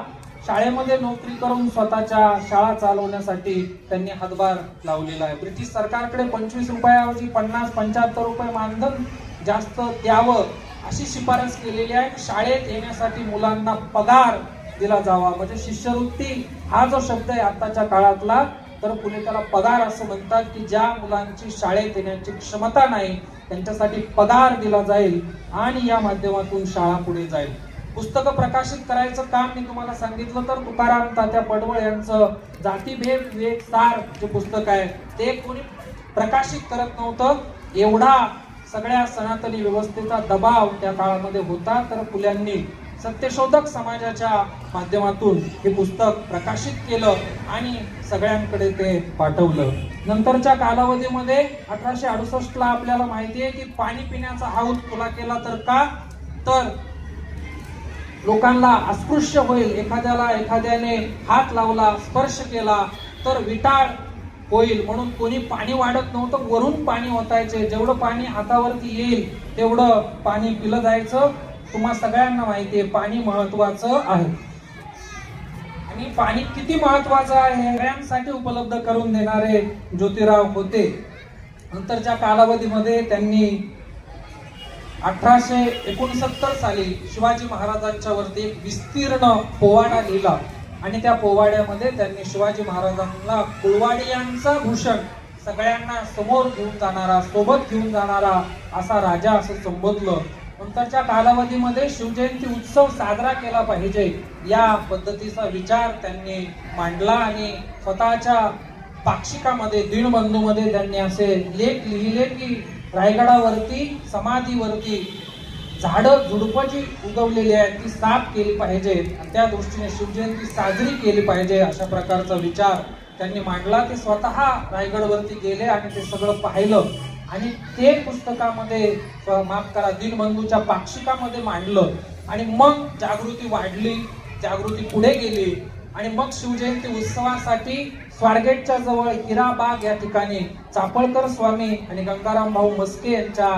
शाळेमध्ये नोकरी करून स्वतःच्या शाळा चालवण्यासाठी त्यांनी हातभार लावलेला आहे. ब्रिटिश सरकारकडे 25 रुपयाऐवजी 50-75 रुपये मानधन जास्त द्यावं अशी शिफारस केलेली आहे. शाळेत येण्यासाठी मुलांना पगार दिला जावा, म्हणजे शिष्यवृत्ती हा जो शब्द आहे आताच्या काळातला, तर पुणे त्याला पगार असं म्हणतात की ज्या मुलांची शाळेत येण्याची क्षमता नाही त्यांच्यासाठी पगार दिला जाईल आणि या माध्यमातून शाळा पुढे जाईल. पुस्तकं प्रकाशित करायचं काम मी तुम्हाला सांगितलं तर तुकाराम तात्या पडवळ यांचं जातीभेद विवेक सार जे पुस्तक आहे ते कोणी प्रकाशित करत नव्हतं. एवढा सगळ्या सनातनी व्यवस्थेचा दबाव त्या काळामध्ये होता, तर फुल्यांनी सत्यशोधक समाजाच्या माध्यमातून हे पुस्तक प्रकाशित केलं आणि सगळ्यांकडे ते पाठवलं. नंतरच्या कालावधीमध्ये 1868 ला आपल्याला माहिती आहे की पाणी पिण्याचा हौद खुला केला. तर का? तर लोकांना अस्पृश्य होईल, एखाद्याने हात लावला, स्पर्श केला तर विटाळ होईल, म्हणून कोणी पाणी वाढत नव्हतं, वरून पाणी ओतायचे. जेवढं पाणी हातावरती येईल तेवढं पाणी पिलं जायचं. तुम्हा सगळ्यांना माहिती आहे पाणी महत्वाचं आहे आणि पाणी किती महत्वाचं आहे सगळ्यांसाठी उपलब्ध करून देणारे ज्योतिराव होते. नंतरच्या कालावधीमध्ये त्यांनी 1869 साली शिवाजी महाराजांच्या वरती एक विस्तीर्ण पोवाडा लिहिला आणि त्या पोवाड्यामध्ये त्यांनी शिवाजी महाराजांना कुळवाडियांचा भूषण, सगळ्यांना समोर घेऊन जाणारा, सोबत घेऊन जाणारा असा राजा असं संबोधलं. नंतरच्या कालावधीमध्ये शिवजयंती उत्सव साजरा केला पाहिजे या पद्धतीचा विचार त्यांनी मांडला आणि स्वतःच्या पाक्षिकामध्ये दिनबंधूमध्ये त्यांनी असे लेख लिहिले की रायगडावरती समाधीवरती झाडं झुडपं जी उगवलेली आहेत ती साफ केली पाहिजेत आणि त्या दृष्टीने शिवजयंती साजरी केली पाहिजे अशा प्रकारचा विचार त्यांनी मांडला. ते स्वतः रायगडवरती गेले आणि ते सगळं पाहिलं आणि ते पुस्तकामध्ये, माफ करा, दिनबंधूच्या पाक्षिकामध्ये मांडलं आणि मग जागृती वाढली, जागृती पुढे गेली आणि मग शिवजयंती उत्सवासाठी स्वारगेटच्या जवळ हिराबाग या ठिकाणी चापळकर स्वामी आणि गंगाराम भाऊ मस्के यांच्या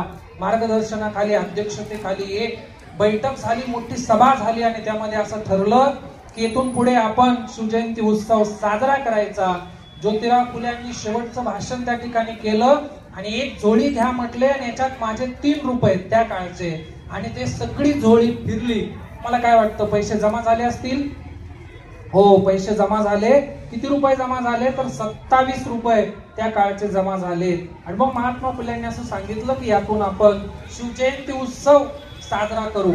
मार्गदर्शनाखाली, अध्यक्षतेखाली एक बैठक झाली, मोठी सभा झाली आणि त्यामध्ये असं ठरलं की इथून पुढे आपण शिवजयंती उत्सव साजरा करायचा. ज्योतिराव फुले यांनी शेवटचं भाषण त्या ठिकाणी केलं आणि एक झोळी घ्या म्हटले आणि याच्यात माझे 3 रुपये त्या काळचे, आणि ते सगळी झोळी फिरली. मला काय वाटतं पैसे जमा झाले असतील? हो, पैसे जमा झाले. किती रुपये जमा झाले? तर 27 रुपये त्या काळचे जमा झाले. आणि मग महात्मा फुले यांनी असं सांगितलं की यातून आपण शिवजयंती उत्सव साजरा करू.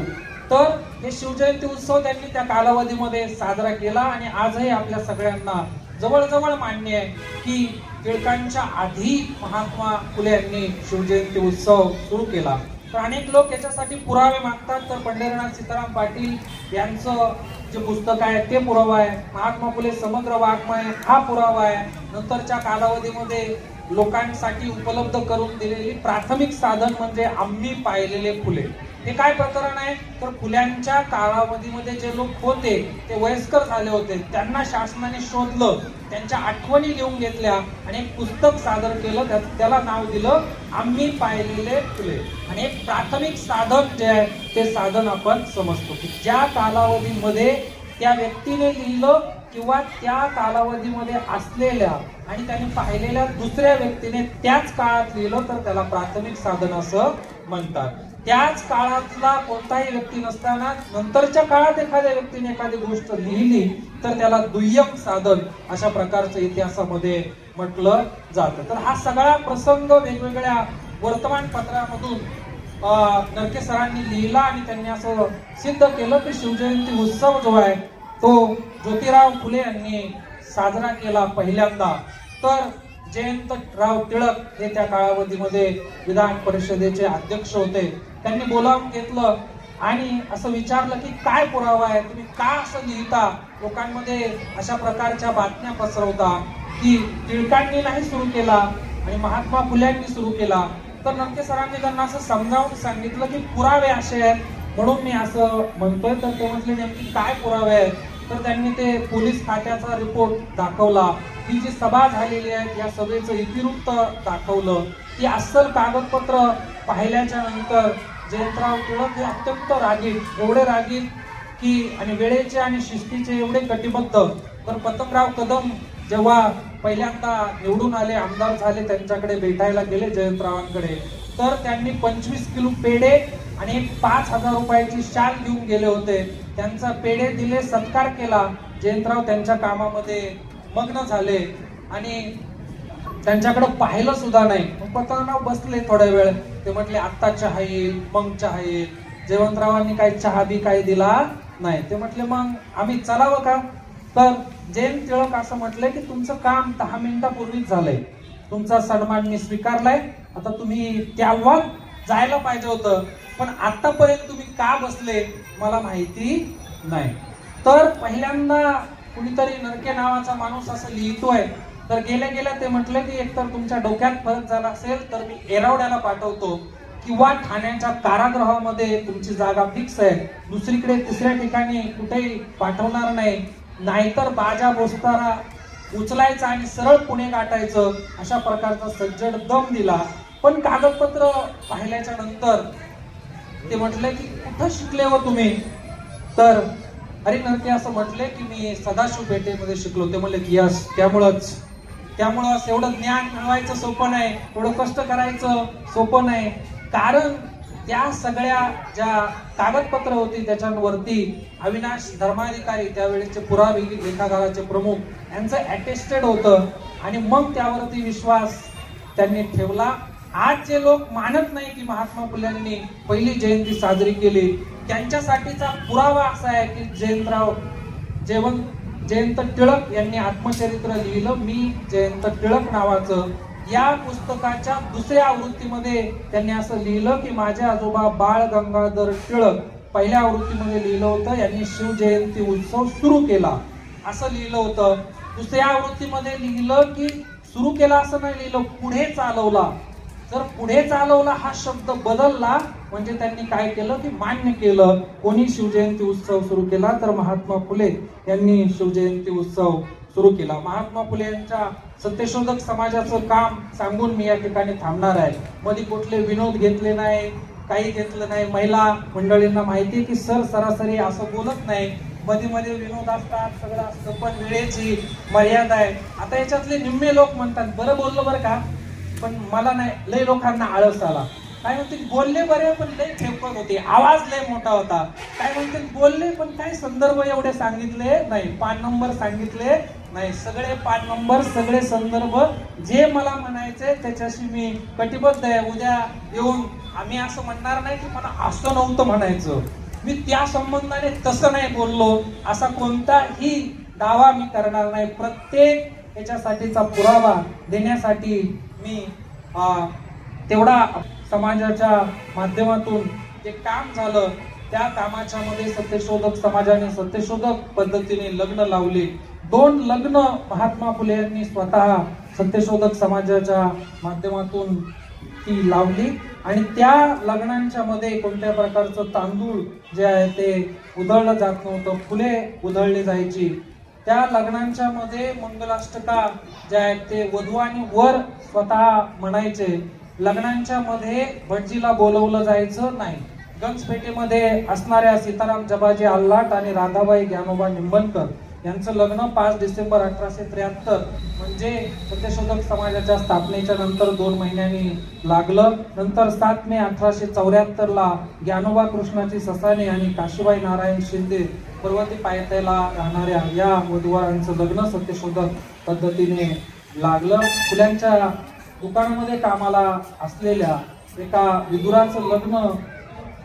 तर हे शिवजयंती उत्सव त्यांनी त्या कालावधीमध्ये साजरा केला आणि आजही आपल्या सगळ्यांना जवळजवळ मान्य आहे की टिळकांच्या आधी महात्मा फुले यांनी शिवजयंती उत्सव सुरू केला. तर अनेक लोक याच्यासाठी पुरावे मागतात. तर पंढरीनाथ सीताराम पाटील यांचं जे पुस्तक आहे ते पुरावा आहे. महात्मा फुले समग्र वाङ्मय हा पुरावा आहे. नंतरच्या कालावधीमध्ये लोकांसाठी उपलब्ध करून दिलेली प्राथमिक साधन म्हणजे आम्ही पाहिलेले फुले. हे काय प्रकरण आहे? तर फुल्यांच्या कालावधीमध्ये जे लोक होते ते वयस्कर झाले होते, त्यांना शासनाने शोधलं, त्यांच्या आठवणी लिहून घेतल्या आणि एक पुस्तक सादर केलं, त्याला नाव दिलं आम्ही पाहिलेले फुले. आणि एक प्राथमिक साधन जे आहे ते साधन आपण समजतो की ज्या कालावधीमध्ये त्या व्यक्तीने लिहिलं किंवा त्या कालावधीमध्ये असलेल्या आणि त्यांनी पाहिलेल्या दुसऱ्या व्यक्तीने त्याच काळात लिहिलं तर त्याला प्राथमिक साधन असं म्हणतात. त्याच काळातला कोणताही व्यक्ती नसताना नंतरच्या काळात एखाद्या व्यक्तीने एखादी गोष्ट लिहिली तर त्याला दुय्यम साधन अशा प्रकारचं इतिहासामध्ये म्हटलं जातं. तर हा सगळा प्रसंग वेगवेगळ्या वर्तमानपत्रामधून नरके सरांनी लिहिला आणि त्यांनी असं सिद्ध केलं की शिवजयंती उत्सव जो आहे तो ज्योतिराव फुले यांनी साजरा केला पहिल्यांदा. तर जयंतराव टिळक हे त्या कालावधीमध्ये विधान परिषदेचे अध्यक्ष होते. त्यांनी बोलावून घेतलं आणि असं विचारलं की काय पुरावा आहे, तुम्ही का असं लिहिता, लोकांमध्ये अशा प्रकारच्या बातम्या पसरवता की टिळकांनी नाही सुरू केला आणि महात्मा फुल्यांनी सुरू केला. तर नरके सरांनी त्यांना असं समजावून सांगितलं की पुरावे असे आहेत म्हणून मी असं म्हणतोय. तर ते म्हटले नेमकी काय पुरावे आहेत. तर त्यांनी ते पोलीस खात्याचा रिपोर्ट दाखवला, ही जी सभा झालेली आहे या सभेचं इतिवृत्त दाखवलं, ती अस्सल कागदपत्र पाहिल्याच्या नंतर जयंतराव टिळक हे अत्यंत रागीट, एवढे रागीट की आणि वेळेचे आणि शिस्तीचे एवढे कटिबद्ध. तर पतंगराव कदम जेव्हा पहिल्यांदा निवडून आले, आमदार झाले, त्यांच्याकडे भेटायला गेले जयंतरावांकडे, तर त्यांनी 25 किलो पेढे आणि एक 5,000 रुपयाची शाल घेऊन गेले होते. त्यांचा पेढे दिले, सत्कार केला. जयंतराव त्यांच्या कामामध्ये मग्न झाले आणि त्यांच्याकडे पाहिलं सुद्धा नाही. पतंगराव बसले थोड्या वेळ, ते म्हटले आत्ता चहा येईल, मग चहा येईल. जयवंतरावांनी काही चहा बी काही दिला नाही. ते म्हटले मग आम्ही चालावं का. तर जयंत टिळक असं म्हटले की तुमचं काम 10 मिनिटापूर्वीच झालंय, तुमचा सन्मान मी स्वीकारलाय, आता तुम्ही तेव्हा जायला पाहिजे होतं, पण आतापर्यंत तुम्ही का बसले मला माहिती नाही. तर पहिल्यांदा कुणीतरी नरके नावाचा माणूस असं लिहितोय. तर गेल्या गेल्या ते म्हटले की एकतर तुमच्या डोक्यात फरक झाला असेल तर मी एरवड्याला पाठवतो किंवा ठाण्याच्या कारागृहामध्ये तुमची जागा फिक्स आहे, दुसरीकडे तिसऱ्या ठिकाणी कुठेही पाठवणार नाही, नाहीतर बाजा बोसतारा उचलायचा आणि सरळ पुणे गाठायचं, अशा प्रकारचा सज्जड दम दिला. पण कागदपत्र पाहिल्याच्या नंतर ते म्हटले की कुठं शिकले हो तुम्ही. तर अरे नरके असं म्हटले की मी सदाशिव पेठेमध्ये शिकलो. ते म्हणले की यस, त्यामुळंच एवढं ज्ञान मिळवायचं सोपं नाही, एवढं कष्ट करायचं सोपं नाही. कारण त्या सगळ्या ज्या कागदपत्र होती त्याच्यावरती अविनाश धर्माधिकारी, त्यावेळेचे पुरावे लेखागाराचे प्रमुख, यांचं अटेस्टेड होतं आणि मग त्यावरती विश्वास त्यांनी ठेवला. आज जे लोक मानत नाही की महात्मा फुल्यांनी पहिली जयंती साजरी केली, त्यांच्यासाठीचा पुरावा असा आहे की जयंत टिळक यांनी आत्मचरित्र लिहिलं, मी जयंत टिळक नावाचं. या पुस्तकाच्या दुसऱ्या आवृत्तीमध्ये त्यांनी असं लिहिलं की माझे आजोबा बाळ गंगाधर टिळक, पहिल्या आवृत्तीमध्ये लिहिलं होतं यांनी शिवजयंती उत्सव सुरू केला असं लिहिलं होतं. दुसऱ्या आवृत्तीमध्ये लिहिलं की सुरू केला असं नाही लिहिलं, पुढे चालवला. जर पुढे चालवला हा शब्द बदलला म्हणजे त्यांनी काय केलं की मान्य केलं कोणी शिवजयंती उत्सव सुरू केला, तर महात्मा फुले यांनी शिवजयंती उत्सव सुरू केला. महात्मा फुले यांच्या सत्यशोधक समाजाचं काम सांगून मी या ठिकाणी थांबणार आहे. मध्ये कुठले विनोद घेतले नाही, काही घेतलं नाही. महिला मंडळींना माहिती की सरासरी असं बोलत नाही, मध्ये मध्ये विनोद असतात, सगळं असतं, पण वेळेची मर्यादा आहे. आता याच्यातले निम्मे लोक म्हणतात बरं बोललो बरं का, पण मला नाही, लय लोकांना आळस आला. काय म्हणते बोलले बरे पण लय ठेपत होते, आवाज लय मोठा होता. काय म्हणते बोलले पण काय संदर्भ एवढे सांगितले नाही, 5 नंबर सांगितले नाही, सगळे 5 नंबर, सगळे संदर्भ जे मला म्हणायचे त्याच्याशी मी कटिबद्ध आहे. उद्या येऊन आम्ही असं म्हणणार नाही की मला असं नव्हतं म्हणायचं, मी त्या संबंधाने तसं नाही बोललो, असा कोणताही दावा मी करणार नाही. प्रत्येक याच्यासाठीचा पुरावा देण्यासाठी मी तेवढा समाजाच्या माध्यमातून जे काम झालं त्या कामाच्या मध्ये सत्यशोधक समाजाने सत्यशोधक पद्धतीने लग्न लावले. 2 लग्न महात्मा फुले यांनी स्वतः सत्यशोधक समाजाच्या माध्यमातून ती लावली आणि त्या लग्नांच्या मध्ये कोणत्या प्रकारचं तांदूळ जे आहे ते उधळलं जात नव्हतं, फुले उधळली जायची. त्या लग्नांच्या मध्ये मंगलाष्टका जे आहेत ते वधू आणि वर स्वतः म्हणायचे. लग्नांच्या मध्ये भटजीला बोलवलं जायचं नाही. गंजपेठेमध्ये असणाऱ्या सीताराम जबाजी आल्हाट आणि राधाबाई ज्ञानोबा निंबनकर यांचं लग्न 5 डिसेंबर 1873 म्हणजे सत्यशोधक समाजाच्या स्थापनेच्या नंतर 2 महिन्यांनी लागलं. नंतर 7 मे 1874 ला ज्ञानोबा कृष्णाची ससाणे आणि काशीबाई नारायण शिंदे पर्वती पायथ्याला राहणाऱ्या या वधूवरांचं लग्न सत्यशोधक पद्धतीने लागलं. फुल्यांच्या दुकानामध्ये कामाला असलेल्या एका विदुराचं लग्न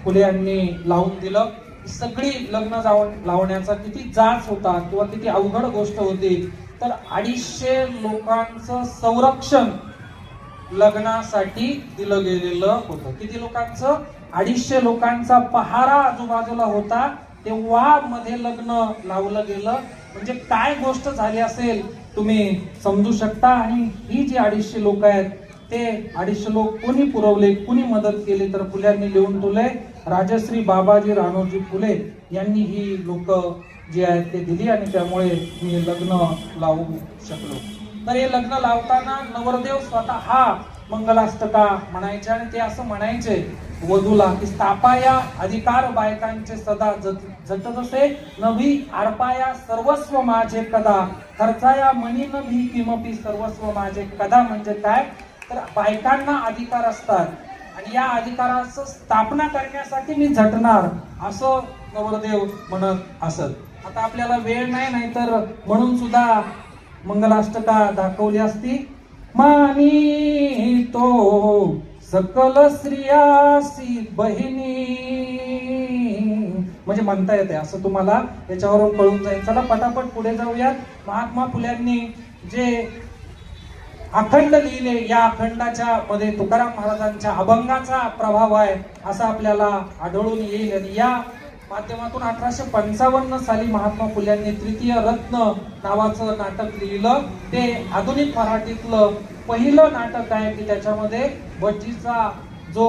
फुले यांनी लावून दिलं. सगळी लग्न लावण्याचा किती जाच होता किंवा किती अवघड गोष्ट होती. तर 250 लोकांचं संरक्षण लग्नासाठी दिलं गेलेलं होतं. किती लोकांचं? 250 लोकांचा पहारा आजूबाजूला होता, तेव्हा मध्ये लग्न लावलं गेलं. म्हणजे काय गोष्ट झाली असेल तुम्ही समजू शकता. आणि ही जी 250 लोक आहेत ते 250 लोक कोणी पुरवले, कोणी मदत केली, तर फुल्यांनी लिहून ठेवलंय. राजश्री बाबाजी रानोजी फुले यांनी ही लोक जी आहेत ते दिली आणि त्यामुळे मी लग्न लावू शकलो. तर हे लग्न लावताना नवरदेव स्वतः हा मंगलाष्टका म्हणायचे आणि ते असं म्हणायचे वधूला की स्थापाया अधिकार बायकांचे सदा जसे नवी आरपाया सर्वस्व माझे कदा खर्चाया मनी न भी किमपी सर्वस्व माझे कदा. म्हणजे काय? तर बायकांना अधिकार असतात आणि या अधिकाराचं स्थापना करण्यासाठी मी झटणार, असं नवरदेव म्हणत असत. आता आपल्याला वेळ नाही तर म्हणून सुद्धा मंगलाष्टका दाखवली असती. मानी तो सकल स्त्रियासी बहिणी, म्हणजे म्हणता येते असं तुम्हाला याच्यावरून कळून जाईल. चला पटापट पुढे जाऊयात. महात्मा फुल्यांनी जे अखंड लिहिले, या अखंडाच्या मध्ये तुकाराम महाराजांच्या अभंगाचा प्रभाव आहे असं आपल्याला आढळून येईल. आणि या माध्यमातून 1855 साली महात्मा फुल्यांनी तृतीय रत्न नावाचं नाटक लिहिलं. ते आधुनिक मराठीतलं पहिलं नाटक आहे की त्याच्यामध्ये भटजीचा जो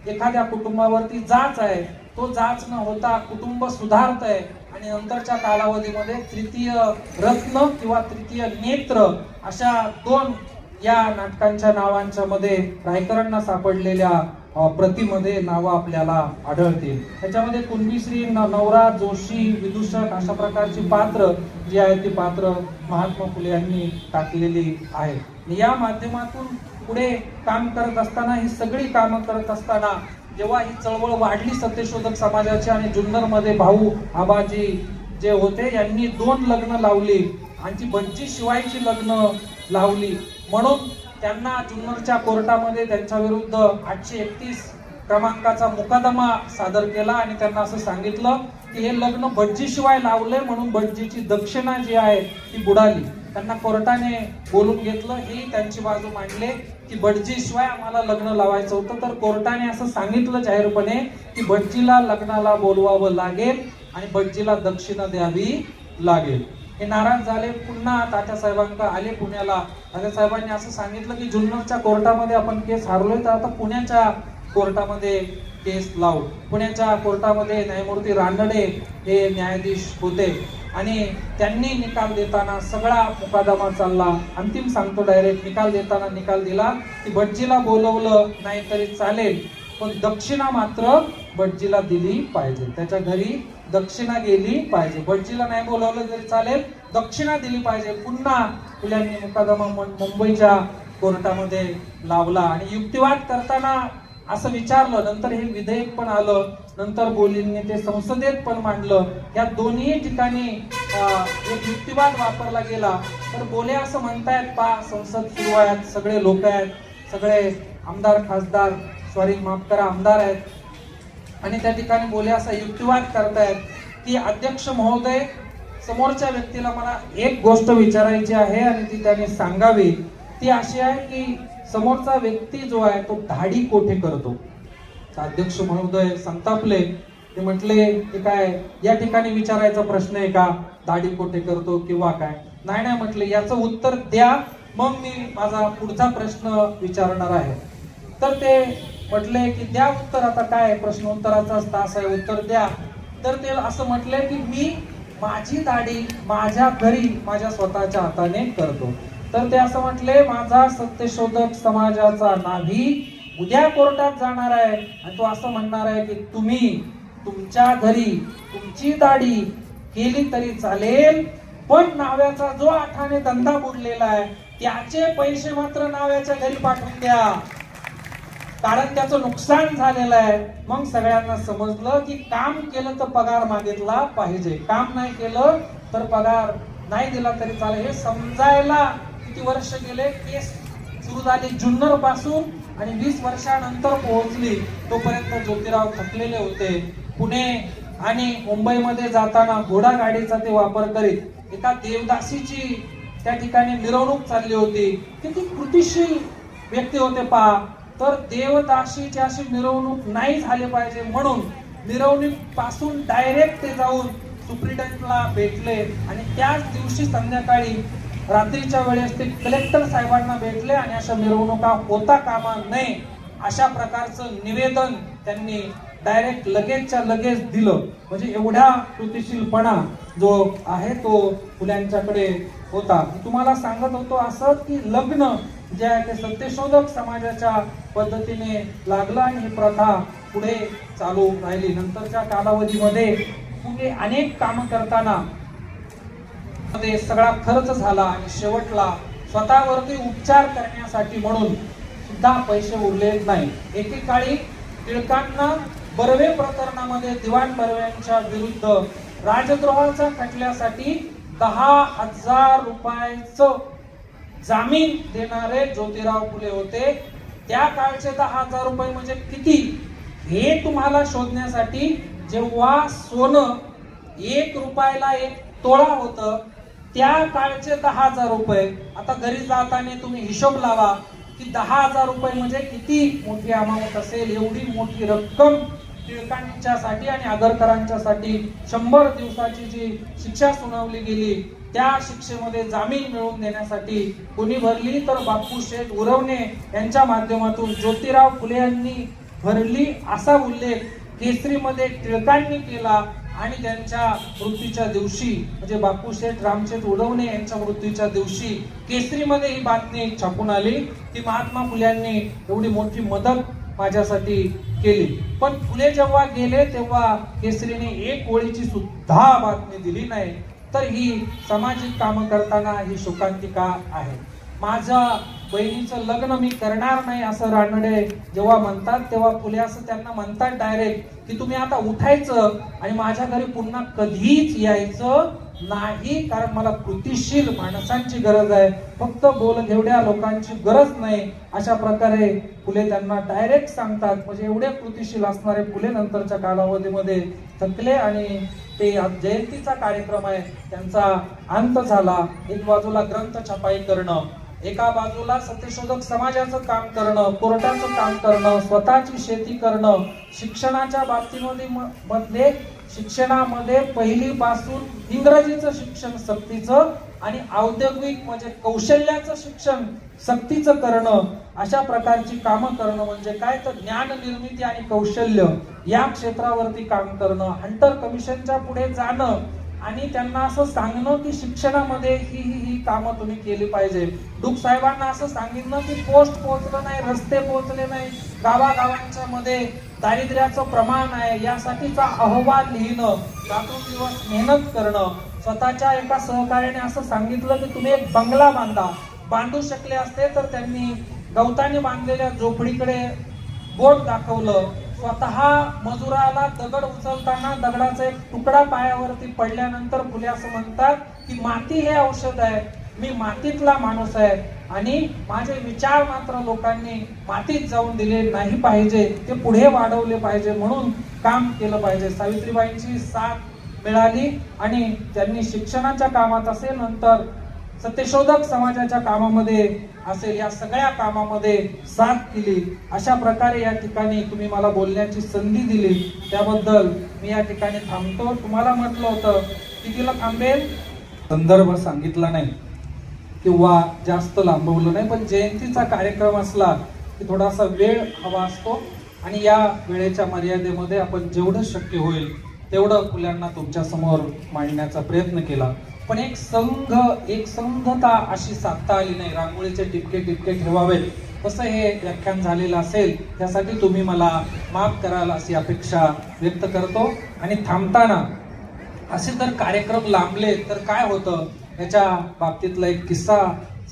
एखाद्या कुटुंबावरती जाच आहे तो जाच न होता कुटुंब सुधारत आहे. आणि नंतरच्या कालावधीमध्ये तृतीय रत्न किंवा तृतीय नेत्र अशा 2 या नाटकांच्या नावांच्या मध्ये रायकरांना सापडलेल्या प्रतीमध्ये नावं आपल्याला आढळतील. त्याच्यामध्ये कुणबीश्री, नवरा, जोशी, विदूषक अशा प्रकारची पात्र जी आहेत ती पात्र महात्मा फुले यांनी टाकलेली आहेत. या माध्यमातून पुढे काम करत असताना, ही सगळी कामं करत असताना जेव्हा ही चळवळ वाढली सत्यशोधक समाजाची आणि जुन्नर मध्ये भाऊ आबाजी जे होते यांनी 2 लग्न लावली आणि भटजी शिवायची लग्न लावली. म्हणून त्यांना जुन्नरच्या कोर्टामध्ये त्यांच्या विरुद्ध 831 क्रमांकाचा मुकदमा सादर केला आणि त्यांना असं सांगितलं की हे लग्न भटजी शिवाय लावले म्हणून भटजीची दक्षिणा जी आहे ती बुडाली. त्यांना कोर्टाने बोलून घेतलं, ही त्यांची बाजू मांडले की भटजी शिवाय आम्हाला लग्न लावायचं होतं. तर कोर्टाने असं सांगितलं जाहीरपणे की भटजीला लग्नाला बोलवावं लागेल आणि भटजीला दक्षिणा द्यावी लागेल. हे नाराज झाले. पुन्हा तात्यासाहेबांकडे आले पुण्याला. तात्यासाहेबांनी असं सांगितलं की जुन्नरच्या कोर्टामध्ये आपण केस हारलोय, तर आता पुण्याच्या कोर्टामध्ये केस लावू. पुण्याच्या कोर्टामध्ये न्यायमूर्ती रानडे हे न्यायाधीश होते आणि त्यांनी निकाल देताना सगळा मुकादमा चालला. अंतिम सांगतो डायरेक्ट, निकाल देताना निकाल दिला की भटजीला बोलवलं नाही तरी चालेल पण दक्षिणा मात्र भटजीला दिली पाहिजे, त्याच्या घरी दक्षिणा गेली पाहिजे. भटजीला नाही बोलवलं तरी चालेल, दक्षिणा दिली पाहिजे. पुन्हा फुल्यांनी मुकादमा मुंबईच्या कोर्टामध्ये लावला आणि युक्तिवाद करताना असं विचारलं. नंतर हे विधेयक पण आलं, नंतर बोलींनी ते संसदेत पण मांडलं. या दोन्ही ठिकाणी एक युक्तिवाद वापरला गेला. तर बोले असं म्हणतायत, संसद सुरू आहेत, सगळे लोक आहेत, सगळे आमदार खासदार माफ करा आमदार आहेत आणि त्या ठिकाणी बोले असा युक्तिवाद करतायत की अध्यक्ष महोदय, समोरच्या व्यक्तीला मला एक गोष्ट विचारायची आहे आणि ती त्याने सांगावी. ती अशी आहे की समोरचा व्यक्ती जो आहे तो दाढी कोठे करतो. अध्यक्ष महोदय संतापले. ते म्हटले की काय या ठिकाणी विचारायचा प्रश्न आहे का, दाढी कोठे करतो किंवा काय. नाही म्हटले, याचं उत्तर द्या मग मी माझा पुढचा प्रश्न विचारणार आहे. तर ते म्हटले की द्या उत्तर, आता काय प्रश्न उत्तराचाच तास आहे, उत्तर द्या. तर ते असं म्हटले की मी माझी दाढी माझ्या घरी माझ्या स्वतःच्या हाताने करतो. तर ते असं म्हटले, माझा सत्यशोधक समाजाचा नाभी उद्या कोर्टात जाणार आहे आणि तो असं म्हणणार आहे की तुम्ही तुमच्या घरी तुमची दाढी केली तरी चालेल पण नाव्याचा जो आठाने धंदा बुडलेला आहे त्याचे पैसे मात्र नाव्याच्या घरी पाठवून द्या, कारण त्याचं नुकसान झालेलं आहे. मग सगळ्यांना समजलं की काम केलं तर पगार मागितला पाहिजे, काम नाही केलं तर पगार नाही दिला तरी चालेल. हे समजायला किती वर्ष गेले. केस सुरू झाली जुन्नर पासून आणि 20 वर्षानंतर पोहोचली. तोपर्यंत ज्योतिराव थकलेले होते. पुणे आणि मुंबईमध्ये जाताना घोडागाडीचा ते वापर करीत. एका देवदासीची त्या ठिकाणी मिरवणूक चालली होती. किती कृतिशील व्यक्ती होते पहा. तर देवदासीची अशी मिरवणूक नाही झाली पाहिजे म्हणून मिरवणूक पासून डायरेक्ट ते जाऊन सुप्रिटेंडंटला भेटले आणि त्याच दिवशी संध्याकाळी रात्रीच्या वेळेस ते कलेक्टर साहेबांना भेटले आणि अशा मिरवणुका होता कामा नये अशा प्रकारचं निवेदन त्यांनी डायरेक्ट लगेचच्या लगेच दिलं. म्हणजे एवढा कृतिशीलपणा जो आहे तो फुल्यांच्याकडे होता. तुम्हाला सांगत होतो असं की लग्न जे आहे ते सत्यशोधक समाजाच्या पद्धतीने लागलं आणि ही प्रथा पुढे चालू राहिली. नंतरच्या कालावधीमध्ये पुढे अनेक कामं करताना मध्ये सगळा खर्च झाला आणि शेवटला स्वतःवरती उपचार करण्यासाठी म्हणून सुद्धा पैसे उरले नाही. एकेकाळी टिळकांना बर्वे प्रकरणामध्ये दिवाण बर्व्यांच्या विरुद्ध राजद्रोहाच्या खटल्यासाठी 10,000 रुपयाचं जामीन देणारे ज्योतिराव फुले होते. त्या काळचे 10,000 रुपये म्हणजे किती हे तुम्हाला शोधण्यासाठी जेव्हा सोनं 1 रुपयाला 1 तोळा होतं त्या काळचे 10,000 रुपये. आता घरी जाताना तुम्ही हिशोब लावा की 10,000 रुपये म्हणजे किती मोठी अमाऊंट असेल. एवढी मोठी रक्कम टिळकांच्यासाठी आणि आगरकरांच्यासाठी 100 दिवसाची जी शिक्षा सुनावली गेली त्या शिक्षेमध्ये जामीन मिळवून देण्यासाठी कोणी भरली तर बापू शेठ उरवणे यांच्या माध्यमातून ज्योतिराव फुले यांनी भरली असा उल्लेख केसरीमध्ये टिळकांनी केला. आणि त्यांच्या मृत्यूच्या दिवशी म्हणजे बापू शेठ रामशेठ उडवणे यांच्या मृत्यूच्या दिवशी केसरीमध्ये ही बातमी छापून आली की महात्मा फुल्यांनी एवढी मोठी मदत माझ्यासाठी केली. पण फुले जेव्हा गेले तेव्हा केसरीने एक ओळीची सुद्धा बातमी दिली नाही. तर ही सामाजिक कामं करताना ही शोकांतिका आहे. माझ्या बहिणीचं लग्न मी करणार नाही असं रानडे जेव्हा म्हणतात तेव्हा फुले असं त्यांना म्हणतात डायरेक्ट की तुम्ही आता उठायचं आणि माझ्या घरी पुन्हा कधीच यायचं नाही, कारण मला कृतिशील माणसांची गरज आहे, फक्त बोलघेवड्या लोकांची गरज नाही. अशा प्रकारे फुले त्यांना डायरेक्ट सांगतात. म्हणजे एवढे कृतिशील असणारे फुले नंतरच्या कालावधीमध्ये थकले आणि ते जयंतीचा कार्यक्रम आहे त्यांचा अंत झाला. एक बाजूला ग्रंथ छपाई करणं, एका बाजूला सत्यशोधक समाजाचं काम करणं, कोर्टाचं काम करणं, स्वतःची शेती करणं, शिक्षणाच्या बाबतीमध्ये शिक्षणामध्ये पहिलीपासून इंग्रजीचं शिक्षण सक्तीचं आणि औद्योगिक म्हणजे कौशल्याचं शिक्षण सक्तीचं करणं. अशा प्रकारची कामं करणं म्हणजे काय तर ज्ञान निर्मिती आणि कौशल्य या क्षेत्रावरती काम करणं. हंटर कमिशनच्या पुढे जाणं आणि त्यांना असं सांगणं की शिक्षणामध्ये ही कामं तुम्ही केली पाहिजे. डुक साहेबांना असं सांगितलं की पोस्ट पोहोचलं नाही, रस्ते पोहोचले नाही, गावागावांच्या मध्ये दारिद्र्याचं प्रमाण आहे, यासाठीचा अहवाल लिहिणं, रात्रंदिवस मेहनत करणं. स्वतःच्या एका सहकार्याने असं सांगितलं की तुम्ही एक बंगला बांधू शकले असते तर त्यांनी गवताने बांधलेल्या झोपडीकडे बोट दाखवलं. स्वतः मजुराला दगड उचलताना दगडाचा एक तुकडा पायावरती पडल्यानंतर फुले असं म्हणतात की माती हे औषध आहे, मी मातीतला माणूस आहे आणि माझे विचार मात्र लोकांनी मातीत जाऊन दिले नाही पाहिजे, ते पुढे वाढवले पाहिजे, म्हणून काम केलं पाहिजे. सावित्रीबाईंची साथ मिळाली आणि त्यांनी शिक्षणाच्या कामात असेल, नंतर सत्यशोधक समाजाच्या कामामध्ये असेल, या सगळ्या कामामध्ये साथ केली. अशा प्रकारे या ठिकाणी तुम्ही मला बोलण्याची संधी दिली त्याबद्दल मी या ठिकाणी थांबतो. तुम्हाला म्हटलं होतं कितीला थांबेल, संदर्भ सांगितला नाही किंवा जास्त लांबवलं नाही, पण जयंतीचा कार्यक्रम असला की थोडासा वेळ हवा असतो आणि या वेळेच्या मर्यादेमध्ये आपण जेवढं शक्य होईल तेवढं फुल्यांना तुमच्या समोर मांडण्याचा प्रयत्न केला. पण एक संघता अशी साधता आली नाही. रांगोळीचे टिपके ठेवावेत कसं हे व्याख्यान झालेलं असेल त्यासाठी तुम्ही मला माफ कराल अशी अपेक्षा व्यक्त करतो. आणि थांबताना असे जर कार्यक्रम लांबले तर काय होतं याच्या बाबतीतला एक किस्सा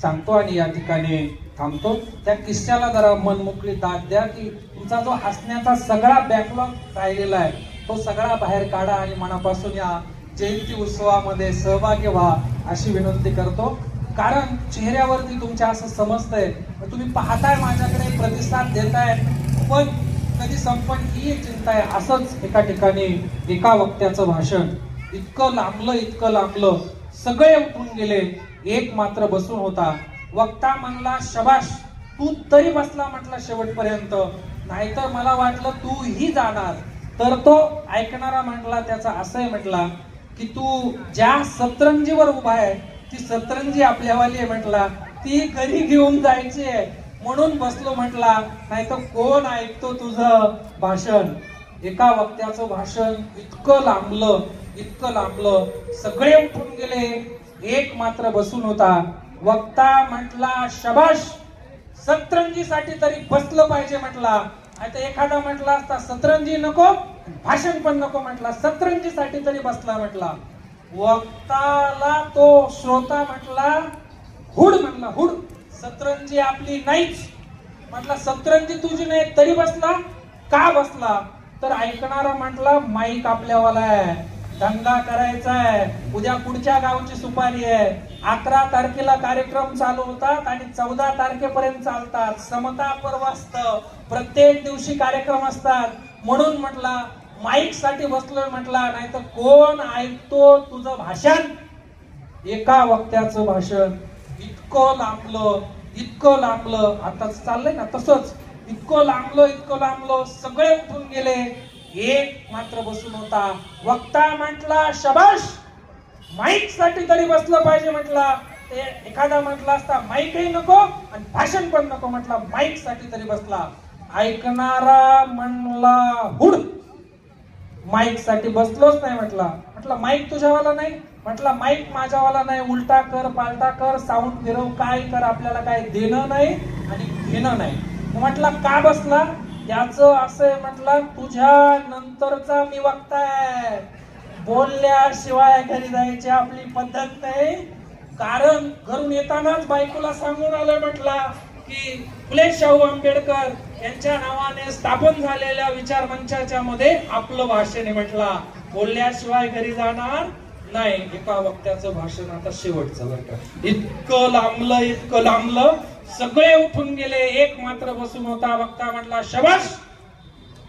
सांगतो आणि या ठिकाणी थांबतो. त्या किस्स्याला जरा मनमोकळी दाद द्या की तुमचा जो हसण्याचा सगळा बॅकलॉग राहिलेला आहे तो सगळा बाहेर काढा आणि मनापासून या जयंती उत्सवामध्ये सहभागी व्हा अशी विनंती करतो. कारण चेहऱ्यावरती तुमच्या असं समजतंय, तुम्ही पाहताय माझ्याकडे प्रतिसाद देताय, पण कधी संपन ही चिंता आहे. असंच एका ठिकाणी एका वक्त्याचं भाषण इतकं लांबलं, सगळे उठून गेले, एक मात्र बसून होता. वक्ता म्हणला, शबाश, तू तरी बसला म्हटला शेवटपर्यंत, नाहीतर मला वाटलं तू ही जाणार. तर तो ऐकणारा म्हटला, त्याचा असंही म्हटला की तू ज्या सतरंजीवर उभा आहे ती सतरंजी आपल्यावाली आहे म्हटला, ती घरी घेऊन जायची आहे म्हणून बसलो म्हटला, नाही तर कोण ऐकतो तुझं भाषण. एका वक्त्याचं भाषण इतकं लांबलं, सगळे उठून गेले, एक मात्र बसून होता. वक्ता म्हटला, शबाश, सतरंजीसाठी तरी बसलं पाहिजे म्हटला. आता एखादा म्हटला असता सतरंजी नको, भाषण पण नको म्हटला, सतरंजीसाठी तरी बसला म्हटला. वक्ताला तो श्रोता म्हटला, हुड म्हटला, हुड, सतरंजी आपली नाहीच म्हटला. सतरंजी तुझी नाही तरी बसला, का बसला? तर ऐकणारा म्हटला, माईक आपल्यावाला आहे, धंदा करायचा आहे, उद्या पुढच्या गावची सुपारी आहे, 11 तारखेला कार्यक्रम चालू होतात आणि 14 तारखेपर्यंत चालतात, समता पर्व असतं, प्रत्येक दिवशी कार्यक्रम असतात, म्हणून म्हटला माईक साठी बसलोय म्हटला, नाही तर कोण ऐकतो तुझं भाषण. एका वक्त्याचं भाषण इतकं लांबलं, आता चाललंय ना तसंच, इतकं लांबलं, सगळे उठून गेले, एक मात्र बसून होता. वक्ता म्हटला, शबाश, माईक साठी तरी बसलं पाहिजे म्हटला. एखादा म्हटला असता माईकही नको आणि भाषण पण नको म्हटला, माईक साठी तरी बसला. ऐकणारा म्हणला, हुड, माईक साठी बसलोच नाही म्हटला. माईक तुझ्यावाला नाही म्हटला, माईक माझ्यावाला नाही, उलटा कर पालटा कर, साऊंड फिरव, काय कर, आपल्याला काय देणं नाही आणि घेणं नाही. म्हटला, का बसला? त्याचं असं म्हटला, तुझ्या नंतरचा मी वक्ताय, बोलल्याशिवाय घरी जायची आपली पद्धत नाही. कारण घरून येतानाच बायकोला सांगून आलं म्हटला की फुले शाहू आंबेडकर यांच्या नावाने स्थापन झालेल्या विचार मंचाच्या मध्ये आपलं भाषण आहे म्हटला, बोलल्याशिवाय घरी जाणार नाही. एका वक्त्याचं भाषण आता शेवटचं बरं का, इतकं लांबलं, सगळे उठून गेले, एक मात्र बसून होता. वक्ता म्हटला, शबाश,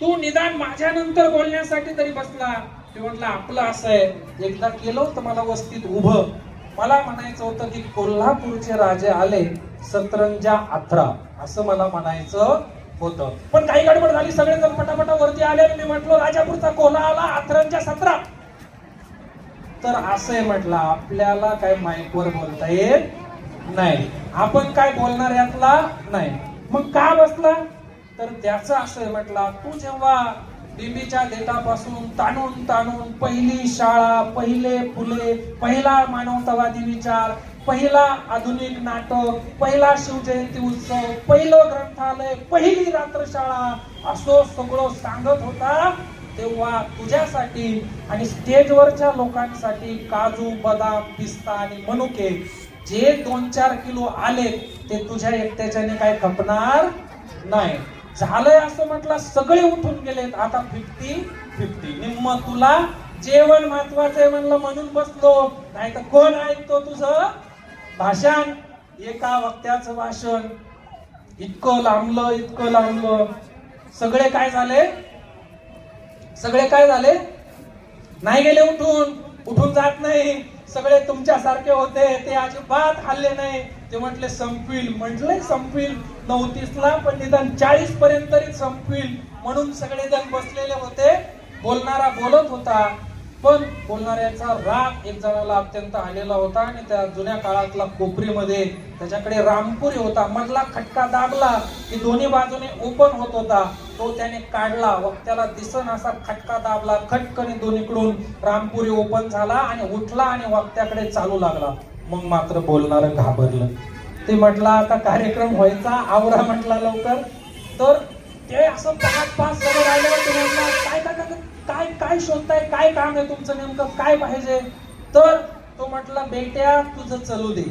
तू निदान माझ्या नंतर बोलण्यासाठी तरी बसला. ते म्हटलं, आपलं असं आहे, एकदा केलं होतं मला वस्तीत उभं, मला म्हणायचं होतं की कोल्हापूरचे राजे आले सतरंजा 18, असं मला म्हणायचं होतं, पण काही गडबड झाली, सगळेजण पटापटा वरती आले. मी म्हटलं, राजापूरचा कोल्हा आला, 18 17. तर असं आहे म्हटलं, आपल्याला काय माईकवर बोलता येत नाही, आपण काय बोलणार यातला नाही. मग का बसला? तर त्याचं असं आहे म्हटला, तू जेव्हा बिंबीच्या देठापासून ताणून पहिली शाळा, पहिले फुले, पहिला मानवतावादी विचार, पहिला आधुनिक नाटक, पहिला शिवजयंती उत्सव, पहिलं ग्रंथालय, पहिली रात्रशाळा, असं सगळं सांगत होता, तेव्हा तुझ्यासाठी आणि स्टेजवरच्या लोकांसाठी काजू, बदाम, पिस्ता आणि मनुके जे 2-4 किलो आले ते तुझ्या एकट्याच्याने काय खपणार नाही. झालंय असं म्हटलं, सगळे उठून गेलेत, आता 50-50, निम्म तुला, जेवण महत्वाचं आहे म्हणलं म्हणून बसलो, नाही तर कोण ऐकतो तुझं भाषण. एका वक्त्याचं भाषण इतकं लांबलं, सगळे काय झाले, नाही गेले उठून जात नाही, सगळे तुमच्यासारखे होते, ते अजिबात हल्ले नाही. ते म्हटले संपविल, म्हटले संपविल 39ला, पण निदान 40 पर्यंत तरी संपविल म्हणून सगळेजण बसलेले होते. बोलणारा बोलत होता, पण बोलणाऱ्याचा राग एक जणाला अत्यंत आलेला होता आणि त्या जुन्या काळातला कोपरीमध्ये त्याच्याकडे रामपुरी होता, मधला खटका दाबला की दोन्ही बाजूने ओपन होत होता, तो त्याने काढला. वक्त्याला दिसन असा खटका दाबला, खटकन दोन्हीकडून रामपुरी ओपन झाला आणि उठला आणि वक्त्याकडे चालू लागला. मग मात्र बोलणारं घाबरलं, ते म्हटलं आता कार्यक्रम व्हायचा, आवरा म्हटला लवकर. तर ते असं 5-5 सगळं राहिल्यावर ते म्हटलं, काय शोधताय, काय काम आहे तुमचं, नेमकं काय पाहिजे? तर तो म्हटला, बेट्या तुझं चलू दे,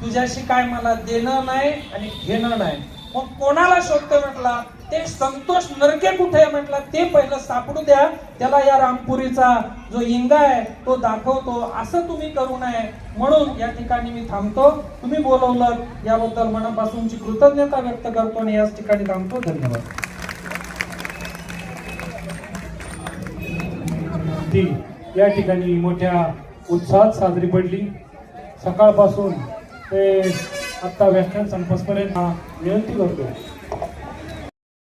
तुझ्याशी काय मला देणं नाही आणि घेणं नाही. मग कोणाला शोधतोय म्हटला, ते संतोष नरके कुठे आहे म्हटला, ते पहिलं सापडू द्या, त्याला या रामपुरीचा जो इंगा आहे तो दाखवतो, असं तुम्ही करू नये. म्हणून या ठिकाणी मी थांबतो, तुम्ही बोलवलं याबद्दल मनापासूनची कृतज्ञता व्यक्त करतो आणि याच ठिकाणी थांबतो. धन्यवाद. ती या ठिकाणी मोठ्या उत्साहात साजरी पडली. सकाळपासून ते आत्ता व्याख्यान संपसपर्यंत विनंती करतो